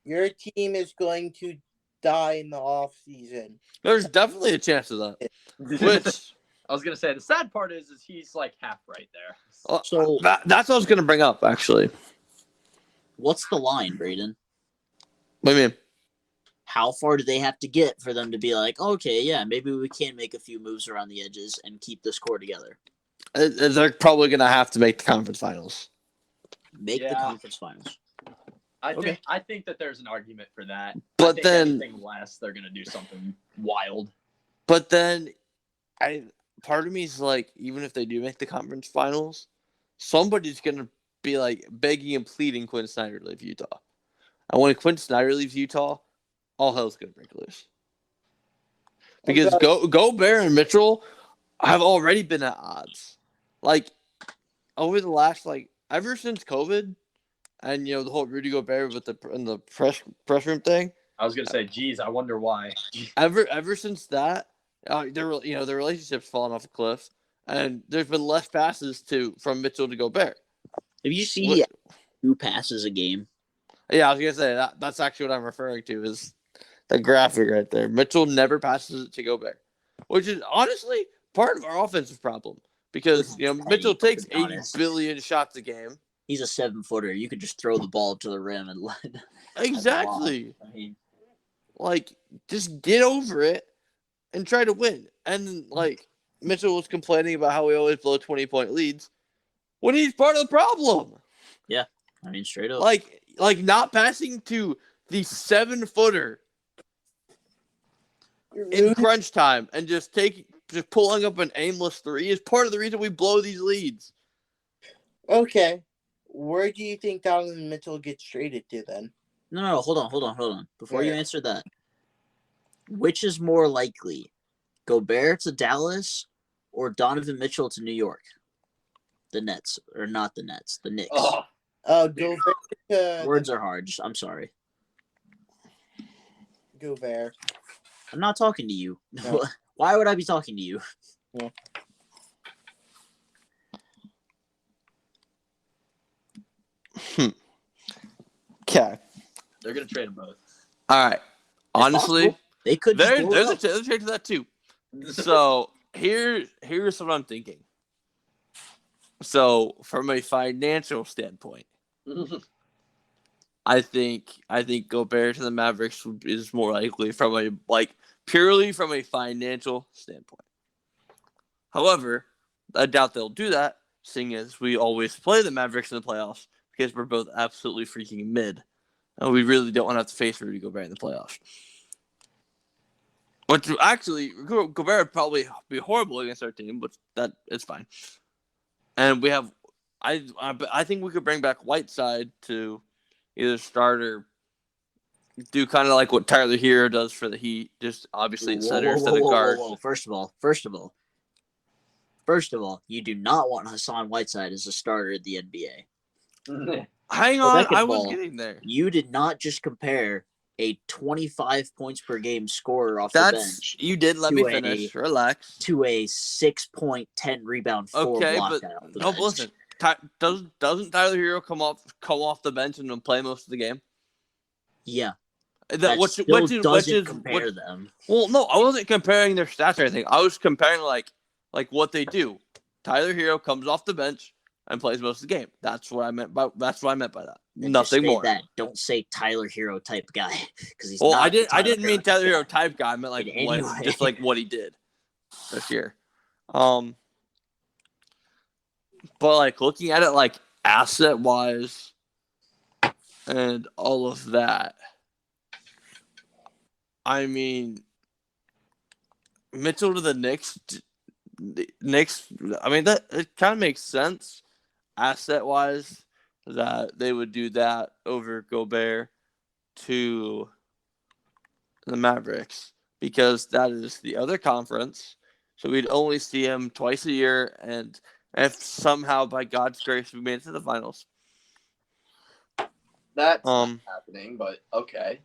Your team is going to die in the off season. There's definitely a chance of that. Which I was gonna say the sad part is he's like half right there. So that's what I was gonna bring up actually. what's the line, Braden? What do you mean? How far do they have to get for them to be like, okay, yeah, maybe we can make a few moves around the edges and keep this core together? They're probably gonna have to make the conference finals. Make the conference finals. I think that there's an argument for that. But I think then, anything less, they're gonna do something wild. but then, part of me is like, even if they do make the conference finals, somebody's gonna be like begging and pleading Quinn Snyder to leave Utah. And when Quinn Snyder leaves Utah, all hell's gonna break loose. Because Gobert and Mitchell have already been at odds. Like over the last ever since COVID. And the whole Rudy Gobert with the press room thing. I was gonna say, geez, I wonder why. Ever since that, their relationship's fallen off a cliff, and there's been less passes from Mitchell to Gobert. Have you seen 2 passes a game? Yeah, I was gonna say that's actually what I'm referring to is the graphic right there. Mitchell never passes it to Gobert, which is honestly part of our offensive problem because Mitchell takes 80 billion shots a game. He's a 7-footer. You could just throw the ball to the rim and let. Exactly. I mean, just get over it and try to win. And Mitchell was complaining about how we always blow 20-point leads when he's part of the problem. Yeah, I mean straight up. Like not passing to the 7-footer in crunch time and just pulling up an aimless 3 is part of the reason we blow these leads. Okay. Where do you think Donovan Mitchell gets traded to then? No, hold on. Before you Yeah. answer that, which is more likely, Gobert to Dallas or Donovan Mitchell to New York? The Nets, or not the Nets, the Knicks. Go there. Words are hard. I'm sorry. Go there. I'm not talking to you. No. Why would I be talking to you? Okay. They're gonna trade them both. All right. Honestly, possible. They could just blow there's it a up. trade to that too. So here's what I'm thinking. So from a financial standpoint, I think Gobert to the Mavericks is more likely from a purely from a financial standpoint. However, I doubt they'll do that, seeing as we always play the Mavericks in the playoffs because we're both absolutely freaking mid, and we really don't want to have to face Rudy Gobert in the playoffs. Which actually, Gobert would probably be horrible against our team, but that it's fine. And we have, I think we could bring back Whiteside to either start or do kind of like what Tyler Hero does for the Heat, just obviously at center instead of guard. First of all, you do not want Hassan Whiteside as a starter in the NBA. Hang on, Second I of was all, getting there. You did not just compare a 25 points per game scorer off the bench. You did let me finish. Relax. To a 6 point, 10 rebound, 4 block guy off the bench. Listen. Doesn't Tyler Hero come off the bench and play most of the game? Yeah. Which doesn't compare them. Well, no, I wasn't comparing their stats or anything. I was comparing like what they do. Tyler Hero comes off the bench and plays most of the game. That's what I meant by that. Then Nothing more. Don't say Tyler Hero type guy because he's. Well, not I didn't mean Tyler Hero type guy. I meant just like what he did this year. But like looking at it like asset wise and all of that, I mean, Mitchell to the Knicks. I mean, that it kind of makes sense asset wise that they would do that over Gobert to the Mavericks because that is the other conference. So we'd only see him twice a year, and if somehow by God's grace we made it to the finals. That's not happening, but okay.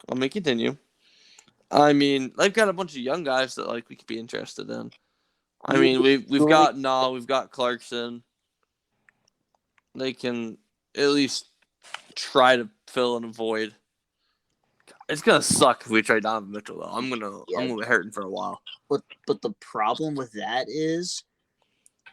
Let me continue. I mean, they've got a bunch of young guys that we could be interested in. I mean, we've got Clarkson. They can at least try to fill in a void. It's gonna suck if we trade Donovan Mitchell though. I'm gonna be hurting for a while. But the problem with that is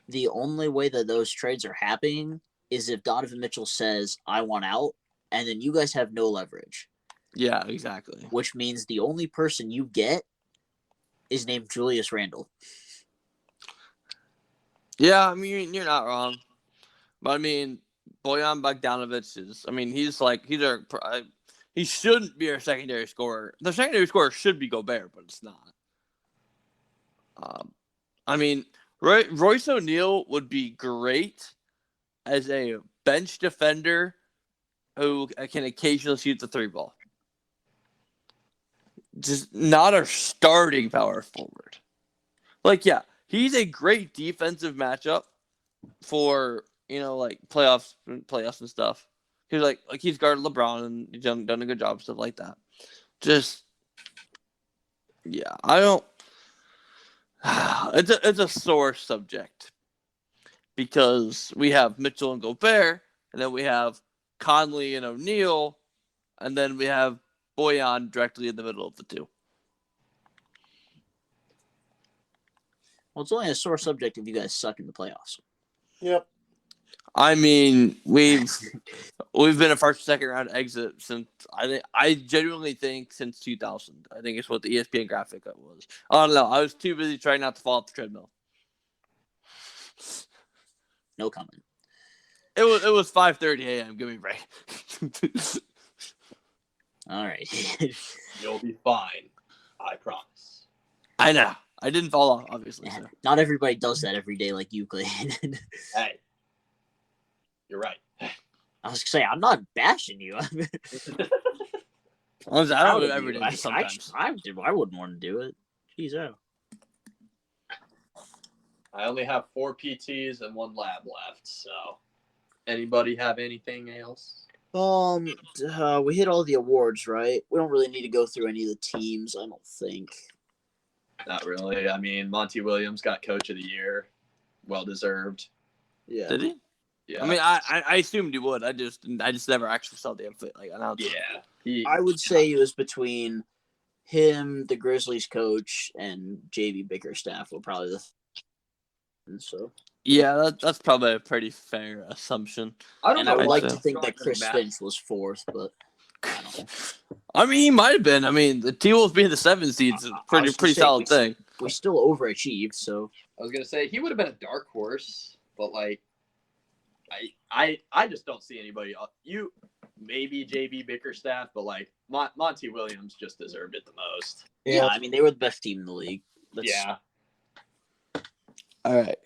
the only way that those trades are happening is if Donovan Mitchell says, I want out, and then you guys have no leverage. Yeah, exactly. Which means the only person you get is named Julius Randle. Yeah, I mean, you're not wrong. But I mean, Bojan Bogdanovic is, he shouldn't be our secondary scorer. The secondary scorer should be Gobert, but it's not. I mean, Royce O'Neal would be great as a bench defender who can occasionally shoot the 3-ball. Just not our starting power forward. He's a great defensive matchup for, playoffs and stuff. He's he's guarded LeBron and he's done a good job, stuff like that. I don't. It's a sore subject because we have Mitchell and Gobert, and then we have Conley and O'Neal, and then we have Bojan directly in the middle of the two. Well, it's only a sore subject if you guys suck in the playoffs. Yep. I mean, we've been a first, second round exit since I genuinely think since 2000. I think it's what the ESPN graphic was. I don't know. I was too busy trying not to fall off the treadmill. No comment. It was 5:30 a.m. Give me a break. All right. You'll be fine. I promise. I know. I didn't fall off, obviously. So. Not everybody does that every day like you, Clayton. Hey. You're right. I was gonna say I'm not bashing you. I don't Proud do of every you. day, just sometimes. I wouldn't want to do it. Jeez, oh. I only have 4 PTs and 1 lab left. So, anybody have anything else? We hit all the awards, right? We don't really need to go through any of the teams, I don't think. Not really. I mean, Monty Williams got Coach of the Year, well deserved. Yeah. Did he? Yeah. I mean, I assumed he would. I just never actually saw the announcement. Yeah. I would say it was between him, the Grizzlies coach, and JV Bickerstaff were probably so. Yeah, that's probably a pretty fair assumption. I And I would know. like So. to think that Chris Finch was 4th, but I don't know. I mean, he might have been. I mean, the T-Wolves being the 7th seed is a pretty solid thing. We still overachieved, so. I was gonna say he would have been a dark horse, but like, I just don't see anybody. You maybe JB Bickerstaff, but like Monty Williams just deserved it the most. Yeah, I mean they were the best team in the league. Yeah. All right.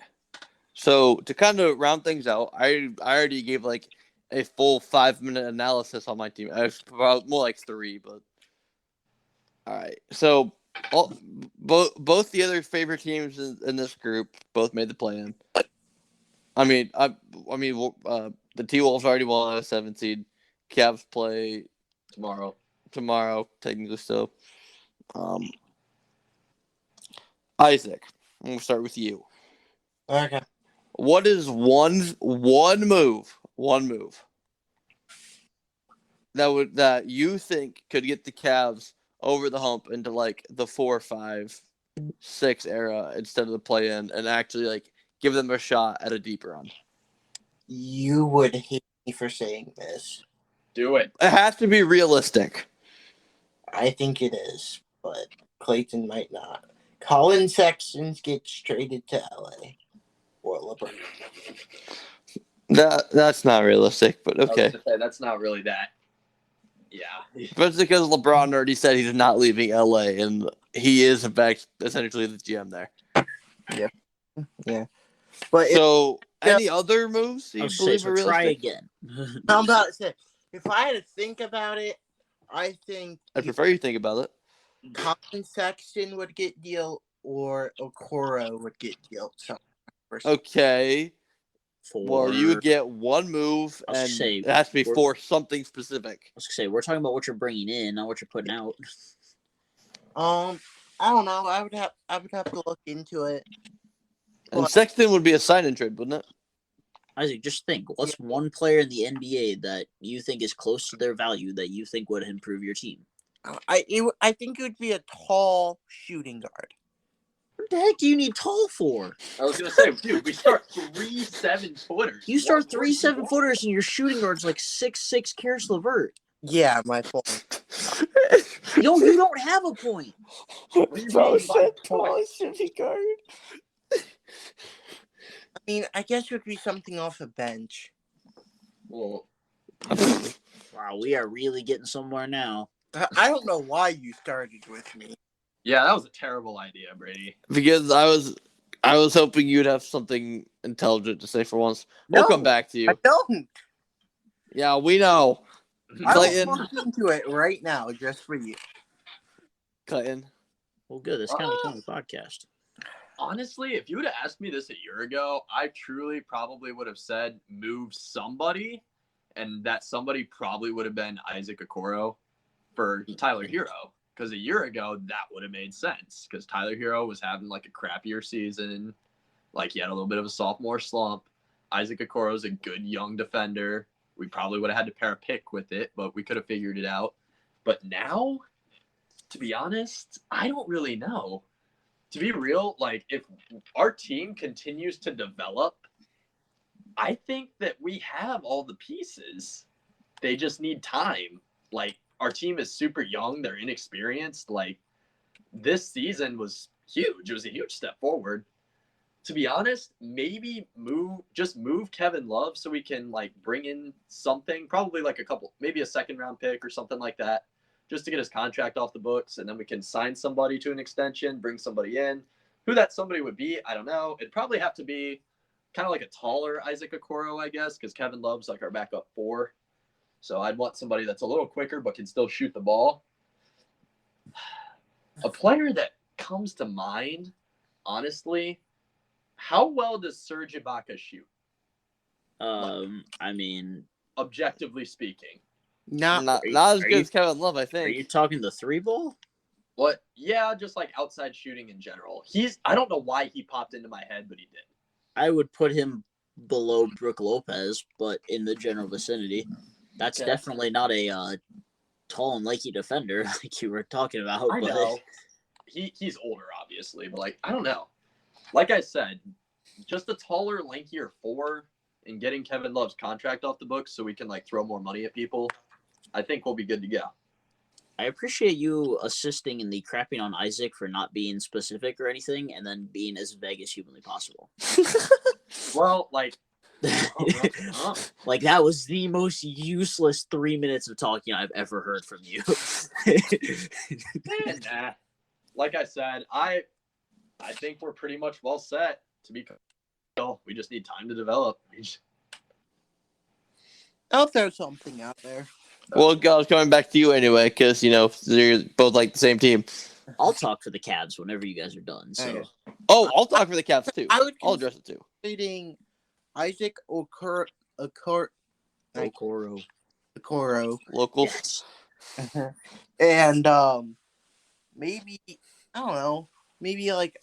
So to kind of round things out, I already gave like a full 5-minute analysis on my team. More like 3, but all right. So both the other favorite teams in this group both made the play-in. I mean, the T-Wolves already won a 7 seed. Cavs play tomorrow, technically still. Isaac, I'm gonna start with you. Okay. What is one move that you think could get the Cavs over the hump into like the 4, 5, 6 era instead of the play-in and actually like give them a shot at a deep run? You would hate me for saying this. Do it. It has to be realistic. I think it is, but Clayton might not. Colin Sexton gets traded to LA or LeBron. That's not realistic, but okay. I was gonna say, that's not really that. Yeah. But it's because LeBron already said he's not leaving LA, and he is in fact essentially the GM there. Yeah. But any other moves you believe are try realistic? again. I'm about to say, if I had to think about it, I think I prefer you think about it. Colin Sexton would get deal or Okoro would get deal. Okay. Well, you would get one move, and it has to be for something specific. I was gonna say we're talking about what you're bringing in, not what you're putting out. I don't know. I would have to look into it. And Sexton would be a sign-in trade, wouldn't it? Isaac, just think. What's one player in the NBA that you think is close to their value that you think would improve your team? I think it would be a tall shooting guard. What the heck do you need tall for? I was gonna say, dude, we start 3 7-footers. You start 3 7-footers and your shooting guard's like 6'6" Karis LeVert. Yeah, my point. Yo, you don't have a point. Bro said tall shooting guard. I mean, I guess it would be something off the bench. Well, wow, we are really getting somewhere now. I don't know why you started with me. yeah, that was a terrible idea, Brady. Because I was hoping you'd have something intelligent to say for once. We'll come back to you. I don't. Yeah, we know. I'll look into it right now just for you. Clayton. Well, good. That's kind of becoming a podcast. Honestly, if you would have asked me this a year ago, I truly probably would have said move somebody, and that somebody probably would have been Isaac Okoro for Tyler Hero. Because a year ago, that would have made sense. Because Tyler Hero was having like a crappier season. Like he had a little bit of a sophomore slump. Isaac Okoro is a good young defender. We probably would have had to pair a pick with it, but we could have figured it out. But now, to be honest, I don't really know. To be real, like if our team continues to develop, I think that we have all the pieces. They just need time. Like our team is super young. They're inexperienced. Like this season was huge. It was a huge step forward. To be honest, maybe move Kevin Love so we can like bring in something, probably like maybe a 2nd round pick or something like that, just to get his contract off the books, and then we can sign somebody to an extension, bring somebody in. Who that somebody would be, I don't know. It'd probably have to be kind of like a taller Isaac Okoro, I guess, because Kevin Love's like our backup 4. So I'd want somebody that's a little quicker but can still shoot the ball. A player that comes to mind, honestly, how well does Serge Ibaka shoot? I mean, Objectively speaking. Not Not as are good you- as Kevin Love, I are think. you talking the 3-ball? What? Yeah, just like outside shooting in general. I don't know why he popped into my head, but he did. I would put him below Brook Lopez, but in the general vicinity. That's Okay. definitely not a tall and lanky defender like you were talking about. I but know. He's older, obviously, but like I don't know. Like I said, just a taller, lankier 4 and getting Kevin Love's contract off the books so we can like throw more money at people. I think we'll be good to go. I appreciate you assisting in the crapping on Isaac for not being specific or anything, and then being as vague as humanly possible. Well, like Like that was the most useless 3 minutes of talking I've ever heard from you. nah. Like I said, I think we're pretty much well set to be. We just need time to develop. I'll throw something out there. Well, I was coming back to you anyway, because you're both like the same team. I'll talk for the Cavs whenever you guys are done. So Okay. Oh, I'll talk for the Cavs too. I would I'll address it too. considering Isaac Okoro, Okoro. Locals. Yes. And maybe I don't know, maybe like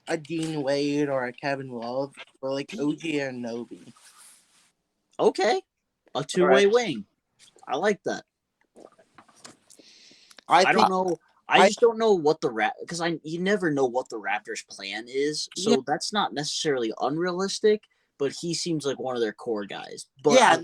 a Dean Wade or a Kevin Love or like OG and Nobi. Okay. A two-way Alright. wing. I like that. I I think don't know. I just don't know what the because you never know what the Raptors' plan is, so Yeah. that's not necessarily unrealistic. But he seems like one of their core guys. But Yeah.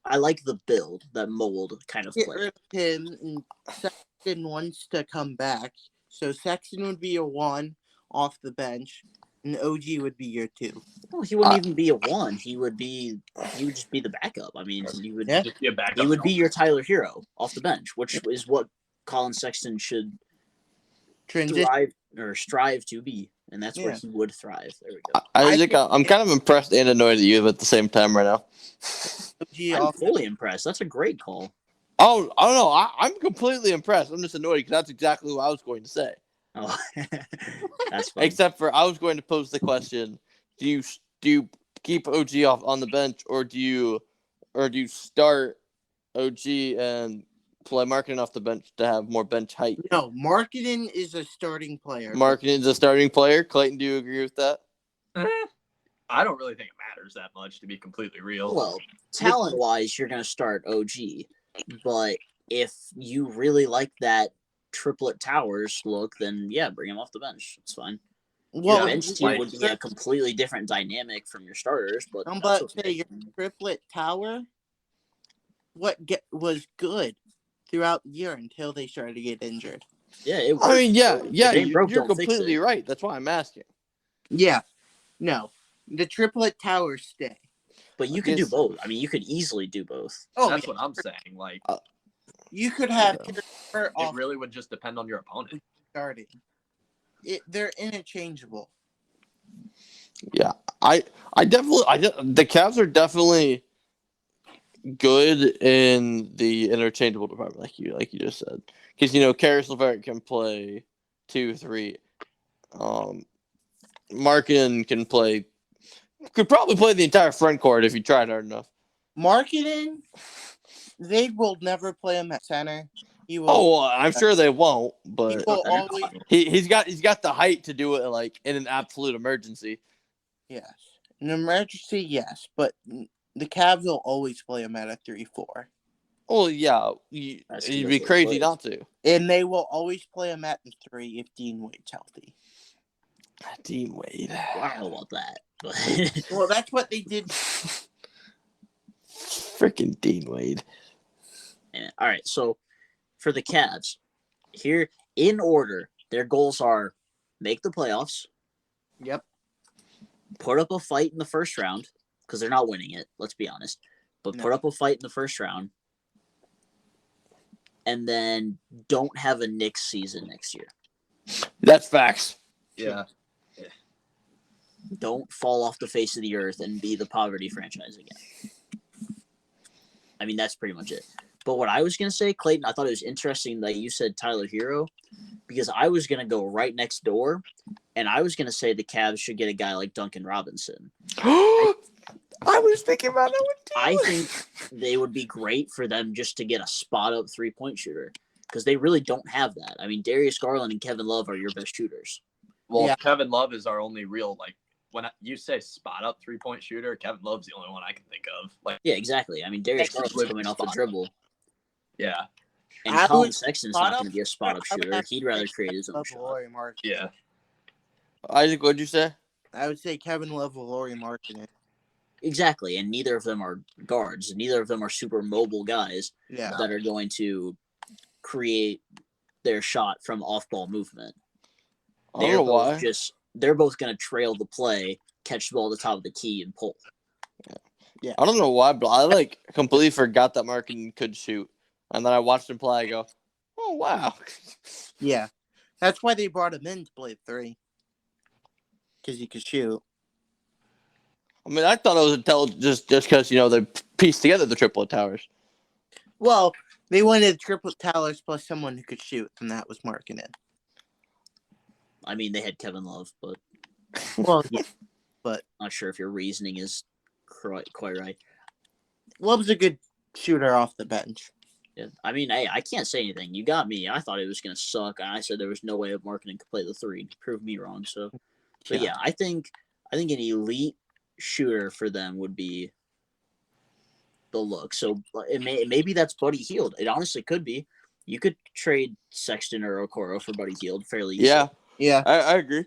I like the build, that mold kind of get play. rid of him, and Sexton wants to come back, so Sexton would be your 1 off the bench, and OG would be your 2. Well, he wouldn't even be a 1. He would just be the backup. I mean, he would Yeah. Just be a backup. he would be your Tyler Hero off the bench, which is what Colin Sexton should Transition. strive to be, and that's where Yeah. he would thrive. There we go. Isaac, I'm kind of impressed and annoyed at you at the same time right now. OG I'm off. fully impressed. That's a great call. Oh, I don't know. I'm completely impressed. I'm just annoyed because that's exactly what I was going to say. Oh, that's fine. Except for I was going to pose the question: Do you keep OG off on the bench, or do you start OG and play Marketing off the bench to have more bench height? No, Marketing is a starting player. Marketing's a starting player. Clayton, do you agree with that? I don't really think it matters that much, to be completely real. Well, talent-wise, you're going to start OG, but if you really like that triplet towers look, then yeah, bring him off the bench. It's fine. Well, Your bench team like- would be a completely different dynamic from your starters, but I'm that's about to okay. say your triplet tower. Was good throughout the year until they started to get injured. Yeah, it works. I mean, yeah, If it ain't broke, you're don't fix completely it. right. That's why I'm asking. Yeah, no, the triplet towers stay. But you could do Yes. both. I mean, you could easily do both. Oh, That's yeah. what I'm saying. Like, You could have Yeah. Kerr it off really would just depend on your opponent. starting. They're interchangeable. Yeah, the Cavs are definitely good in the interchangeable department, like you just said, because Karis LeVert can play 2-3. Markin could probably play the entire front court if you tried hard enough. Marketing, they will never play him at center. He will. Oh, well, I'm sure they won't, he but will always. he's got the height to do it like in an absolute emergency. Yes, an emergency, yes, but the Cavs will always play him at a 3-4, Oh yeah, That's you'd what be it crazy was. not to. and they will always play him at the 3 if Dean Wade's healthy. Dean Wade. Well, I don't know about that, but Well, that's what they did. Freaking Dean Wade. yeah. All right. So for the Cavs, here in order, their goals are make the playoffs, Yep. put up a fight in the first round because they're not winning it. Let's be honest, but No. put up a fight in the first round, and then don't have a Knicks season next year. That's facts. Yeah. don't fall off the face of the earth and be the poverty franchise again. I mean, that's pretty much it. But what I was going to say, Clayton, I thought it was interesting that you said Tyler Hero, because I was going to go right next door, and I was going to say the Cavs should get a guy like Duncan Robinson. I was thinking about that one too. I think they would be great for them just to get a spot-up three-point shooter, because they really don't have that. I mean, Darius Garland and Kevin Love are your best shooters. Well, Yeah. Kevin Love is our only real, like, when you say spot up 3-point shooter, Kevin Love's the only one I can think of. Like, Yeah, exactly. I mean, Darius He's Garland's living coming off the spot-up. dribble, yeah, and I Colin would- Sexton's spot not up- going to be a spot-up I would shooter. have to He'd rather say create his own Love shot. Laurie Mark. yeah. Isaac, what'd you say? I would say Kevin Love, Laurie Markkinen. Exactly, and neither of them are guards. Neither of them are super mobile guys Yeah. that are going to create their shot from off-ball movement. I don't They're know both why. they're both going to trail the play, catch the ball at the top of the key, and pull. I don't know why, but I completely forgot that Markin could shoot, and then I watched him play. I go, "Oh wow!" Yeah. That's why they brought him in to play 3. Because he could shoot. I mean, I thought it was intelligent just because they pieced together the triplet towers. Well, they wanted triplet towers plus someone who could shoot, and that was Markkinen. I mean, they had Kevin Love, but Well, yeah. not sure if your reasoning is quite right. Love's a good shooter off the bench. Yeah. I mean, hey, I can't say anything. You got me. I thought it was going to suck, and I said there was no way of Markkinen could play the 3. Prove me wrong. So, but yeah, I think an elite shooter for them would be the look. So maybe that's Buddy Hield. It honestly could be. You could trade Sexton or Okoro for Buddy Hield fairly easily. Yeah, Yeah. I agree.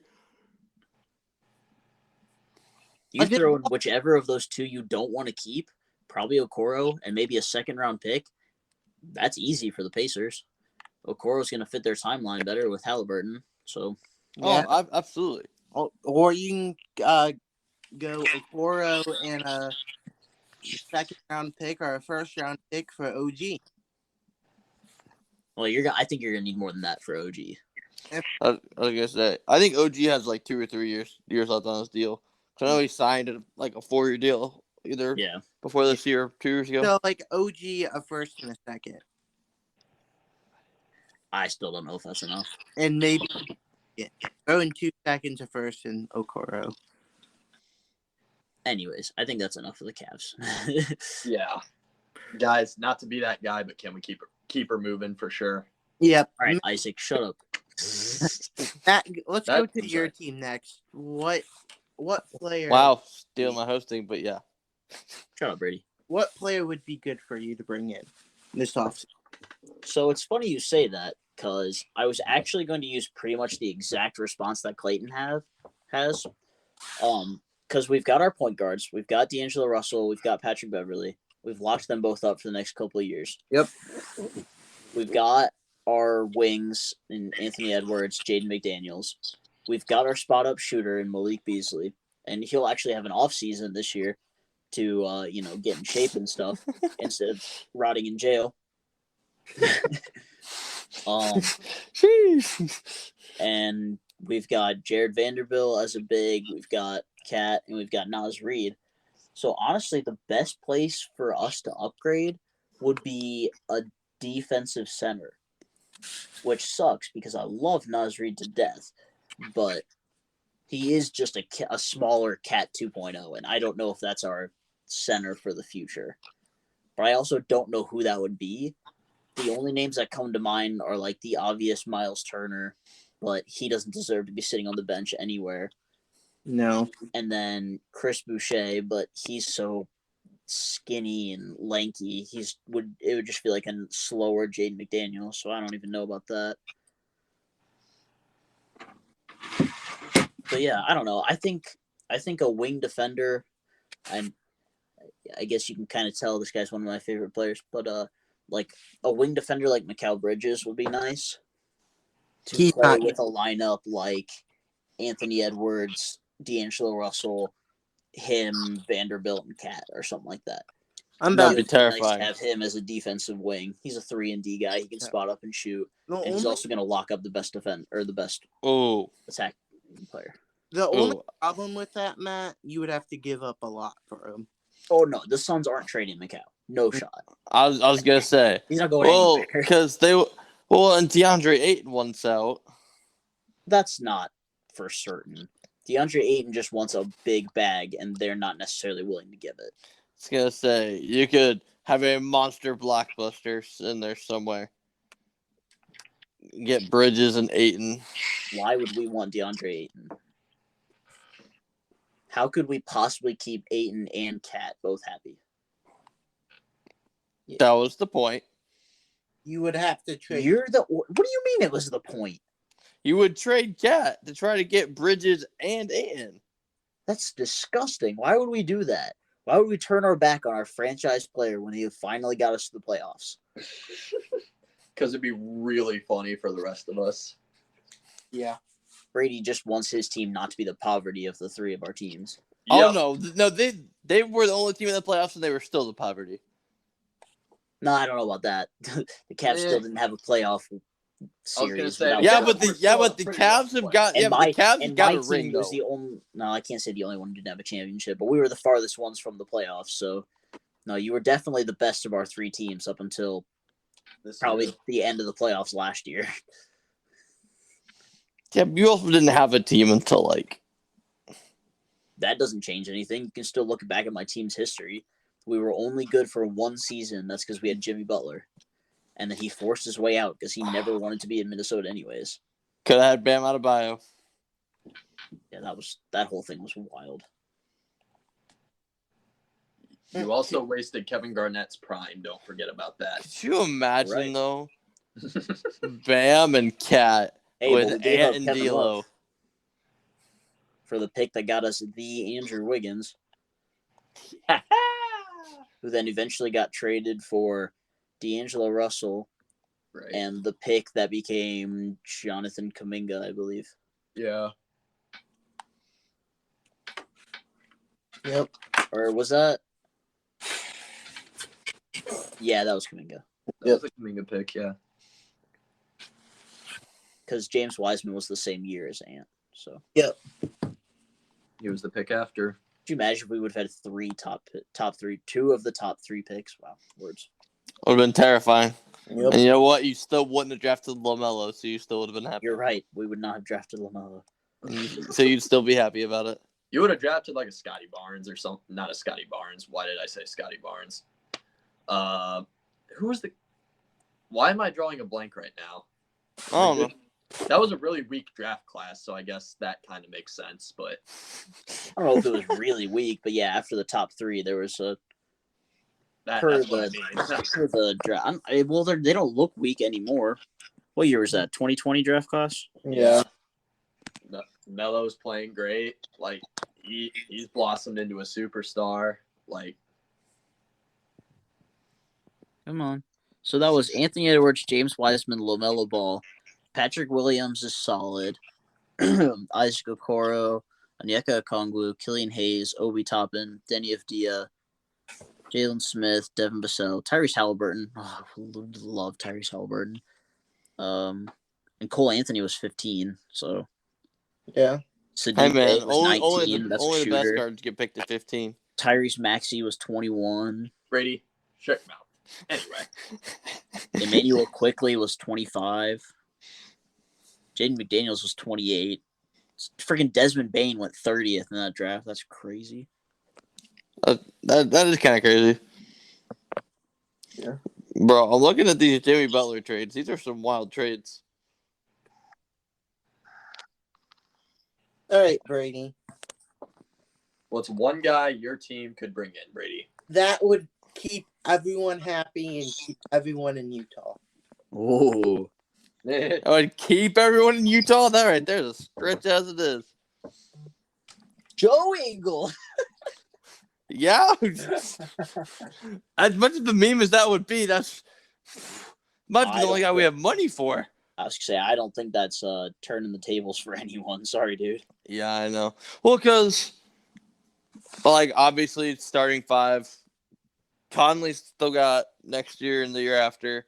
You I did- throw in whichever of those two you don't want to keep, probably Okoro and maybe a second-round pick. That's easy for the Pacers. Okoro's going to fit their timeline better with Halliburton. So, Yeah. Oh, absolutely. Or you can go Okoro and a second round pick or a first round pick for OG. well, I think you're going to need more than that for OG. I was gonna say, I think OG has 2 or 3 years left on his deal. 'Cause I know he signed a 4-year deal either Yeah. before this year, 2 years ago. So OG, a first and a second. I still don't know if that's enough. And maybe throw in 2 seconds, a first, and Okoro. Anyways, I think that's enough for the Cavs. Yeah. Guys, not to be that guy, but can we keep her moving for sure? Yep. All right, Isaac, shut up. Let's go to I'm your sorry. team next. What player? Wow, steal my hosting, but yeah. Shut up, Brady. What player would be good for you to bring in this offseason? So it's funny you say that because I was actually going to use pretty much the exact response that Clayton has. Because we've got our point guards, we've got D'Angelo Russell, we've got Patrick Beverly. We've locked them both up for the next couple of years. Yep. We've got our wings in Anthony Edwards, Jaden McDaniels. We've got our spot up shooter in Malik Beasley, and he'll actually have an off season this year to get in shape and stuff instead of rotting in jail. And we've got Jared Vanderbilt as a big. We've got Cat, and we've got Naz Reid. So honestly, the best place for us to upgrade would be a defensive center, which sucks because I love Naz Reid to death, but he is just a smaller Cat 2.0, and I don't know if that's our center for the future. But I also don't know who that would be. The only names that come to mind are like the obvious Miles Turner, but he doesn't deserve to be sitting on the bench anywhere. No. And then Chris Boucher, but he's so skinny and lanky. It would just be like a slower Jaden McDaniel, so I don't even know about that. But yeah, I don't know. I think a wing defender, and I guess you can kind of tell this guy's one of my favorite players, but like a wing defender like Mikal Bridges would be nice to He's play not- with a lineup like Anthony Edwards, D'Angelo Russell, him, Vanderbilt, and Cat, or something like that. I'm That'd about be It would nice terrifying. to have him as a defensive wing. He's a 3-and-D guy. He can spot up and shoot, the and he's only, also going to lock up the best the best Oh, attack player. The only Ooh. problem with that, Matt, you would have to give up a lot for him. Oh no, the Suns aren't trading Macau. No shot. I was gonna say, He's not going well, anywhere. because and DeAndre Ayton wants out. That's not for certain. DeAndre Ayton just wants a big bag, and they're not necessarily willing to give it. I was gonna say you could have a monster blockbuster in there somewhere. Get Bridges and Ayton. Why would we want DeAndre Ayton? How could we possibly keep Ayton and Cat both happy? That was the point. You would have to trade. What do you mean it was the point? You would trade Cat to try to get Bridges and Ayton. That's disgusting. Why would we do that? Why would we turn our back on our franchise player when he finally got us to the playoffs? Because it'd be really funny for the rest of us. Yeah. Brady just wants his team not to be the poverty of the three of our teams. Oh no, they were the only team in the playoffs and they were still the poverty. No, I don't know about that. The Cavs still didn't have a playoff series. say, But the Cavs have got the Cavs have got a ring though. Was the only. No, I can't say the only one who didn't have a championship, but we were the farthest ones from the playoffs. So, no, you were definitely the best of our three teams up until probably the end of the playoffs last year. Yeah, you also didn't have a team until like. That doesn't change anything. You can still look back at my team's history. We were only good for one season. That's because we had Jimmy Butler. And then he forced his way out because he never wanted to be in Minnesota anyways. Could have had Bam Adebayo. Yeah, that whole thing was wild. You also wasted Kevin Garnett's prime. Don't forget about that. Could you imagine Right. though? Bam and Cat with Ant and D'Lo for the pick that got us the Andrew Wiggins, who then eventually got traded for D'Angelo Russell, Right. and the pick that became Jonathan Kuminga, I believe. Yeah. Yep. Or was that? Yeah, that was Kuminga. That was a Kuminga pick, yeah. Because James Wiseman was the same year as Ant. So. Yep. He was the pick after. Could you imagine if we would have had two of the top three picks? Wow, words. would have been terrifying. Yep. And you know what? You still wouldn't have drafted LaMelo, so you still would have been happy. You're right. We would not have drafted LaMelo. So you'd still be happy about it. You would have drafted like a Scotty Barnes or something. Not a Scotty Barnes. Why did I say Scotty Barnes? Who was the? Why am I drawing a blank right now? I don't know. That was a really weak draft class, so I guess that kind of makes sense. But I don't know if it was really weak, but yeah, after the top three, there was a that's what I mean. for the draft. Well, they don't look weak anymore. What year was that? 2020 draft class? Yeah. Melo's playing great. Like he's blossomed into a superstar. Like, Come on. So that was Anthony Edwards, James Wiseman, LaMelo Ball. Patrick Williams is solid. Isaac Okoro, Onyeka Okongwu, Killian Hayes, Obi Toppin, Denny Avdia, Jalen Smith, Devin Vassell, Tyrese Halliburton. Oh, I love Tyrese Halliburton. And Cole Anthony was 15. So Yeah. Sadiq Hey man, Bey was 19. That's only a the best shooter. cards get picked at 15. Tyrese Maxey was 21. Brady, shut your mouth. Anyway, Emmanuel Quickly was 25. Jaden McDaniels was 28. Freaking Desmond Bain went 30th in that draft. That's crazy. That is kind of crazy. Yeah. Bro, I'm looking at these Jimmy Butler trades. These are some wild trades. All right, Brady. what's one guy your team could bring in, Brady? That would keep everyone happy and keep everyone in Utah. Oh, I would keep everyone in Utah. That right there's a stretch as it is. Joe Eagle. Yeah. As much of the meme as that would be, that's might be the only guy we have money for. I was gonna say I don't think that's turning the tables for anyone. Sorry, dude. Yeah, I know. Well, because, like, obviously, it's starting five. Conley's still got next year and the year after.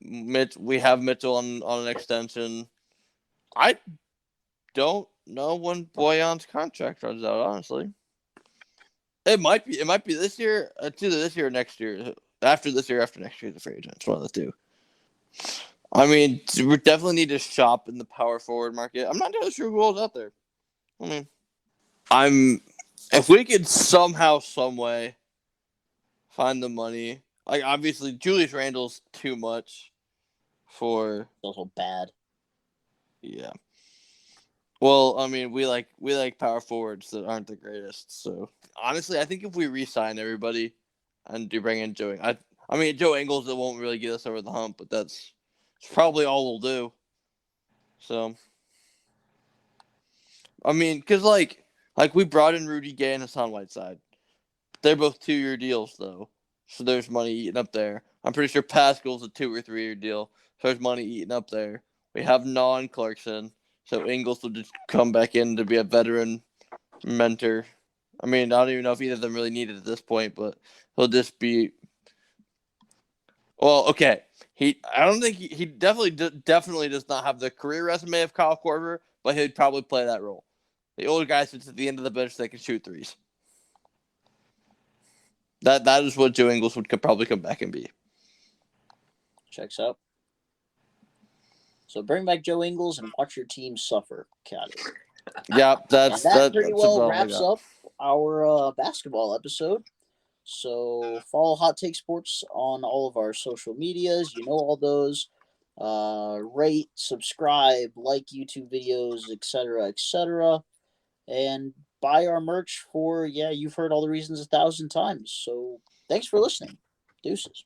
We have Mitchell on an extension. I don't know when Boyan's contract runs out. Honestly, it might be this year. It's either this year or next year. After this year, after next year, the free agent. It's one of the two. I mean, we definitely need to shop in the power forward market. I'm not really sure who else out there. I mean, if we could somehow, some way find the money, like obviously Julius Randle's too much for. Also bad. Yeah. Well, I mean, we like power forwards that aren't the greatest. So honestly, I think if we re-sign everybody and do bring in Joe, I mean Joe Ingles, it won't really get us over the hump, but that's probably all we'll do. So, I mean, because like we brought in Rudy Gay and Hassan Whiteside. They're both 2-year deals though, so there's money eaten up there. I'm pretty sure Pascal's a 2 or 3 year deal, so there's money eaten up there. We have Non Clarkson. So Ingles will just come back in to be a veteran mentor. I mean, I don't even know if either of them really need it at this point, but he'll just be. Well, okay. I don't think he definitely does not have the career resume of Kyle Korver, but he'd probably play that role. The older guy sits at the end of the bench that can shoot threes. That is what Joe Ingles could probably come back and be. Checks out. So bring back Joe Ingles and watch your team suffer, Caddy. Yeah, that pretty well wraps up our basketball episode. So follow Hot Take Sports on all of our social medias. You know all those. Rate, subscribe, like YouTube videos, etc., etc. And buy our merch for, you've heard all the reasons 1,000 times. So thanks for listening. Deuces.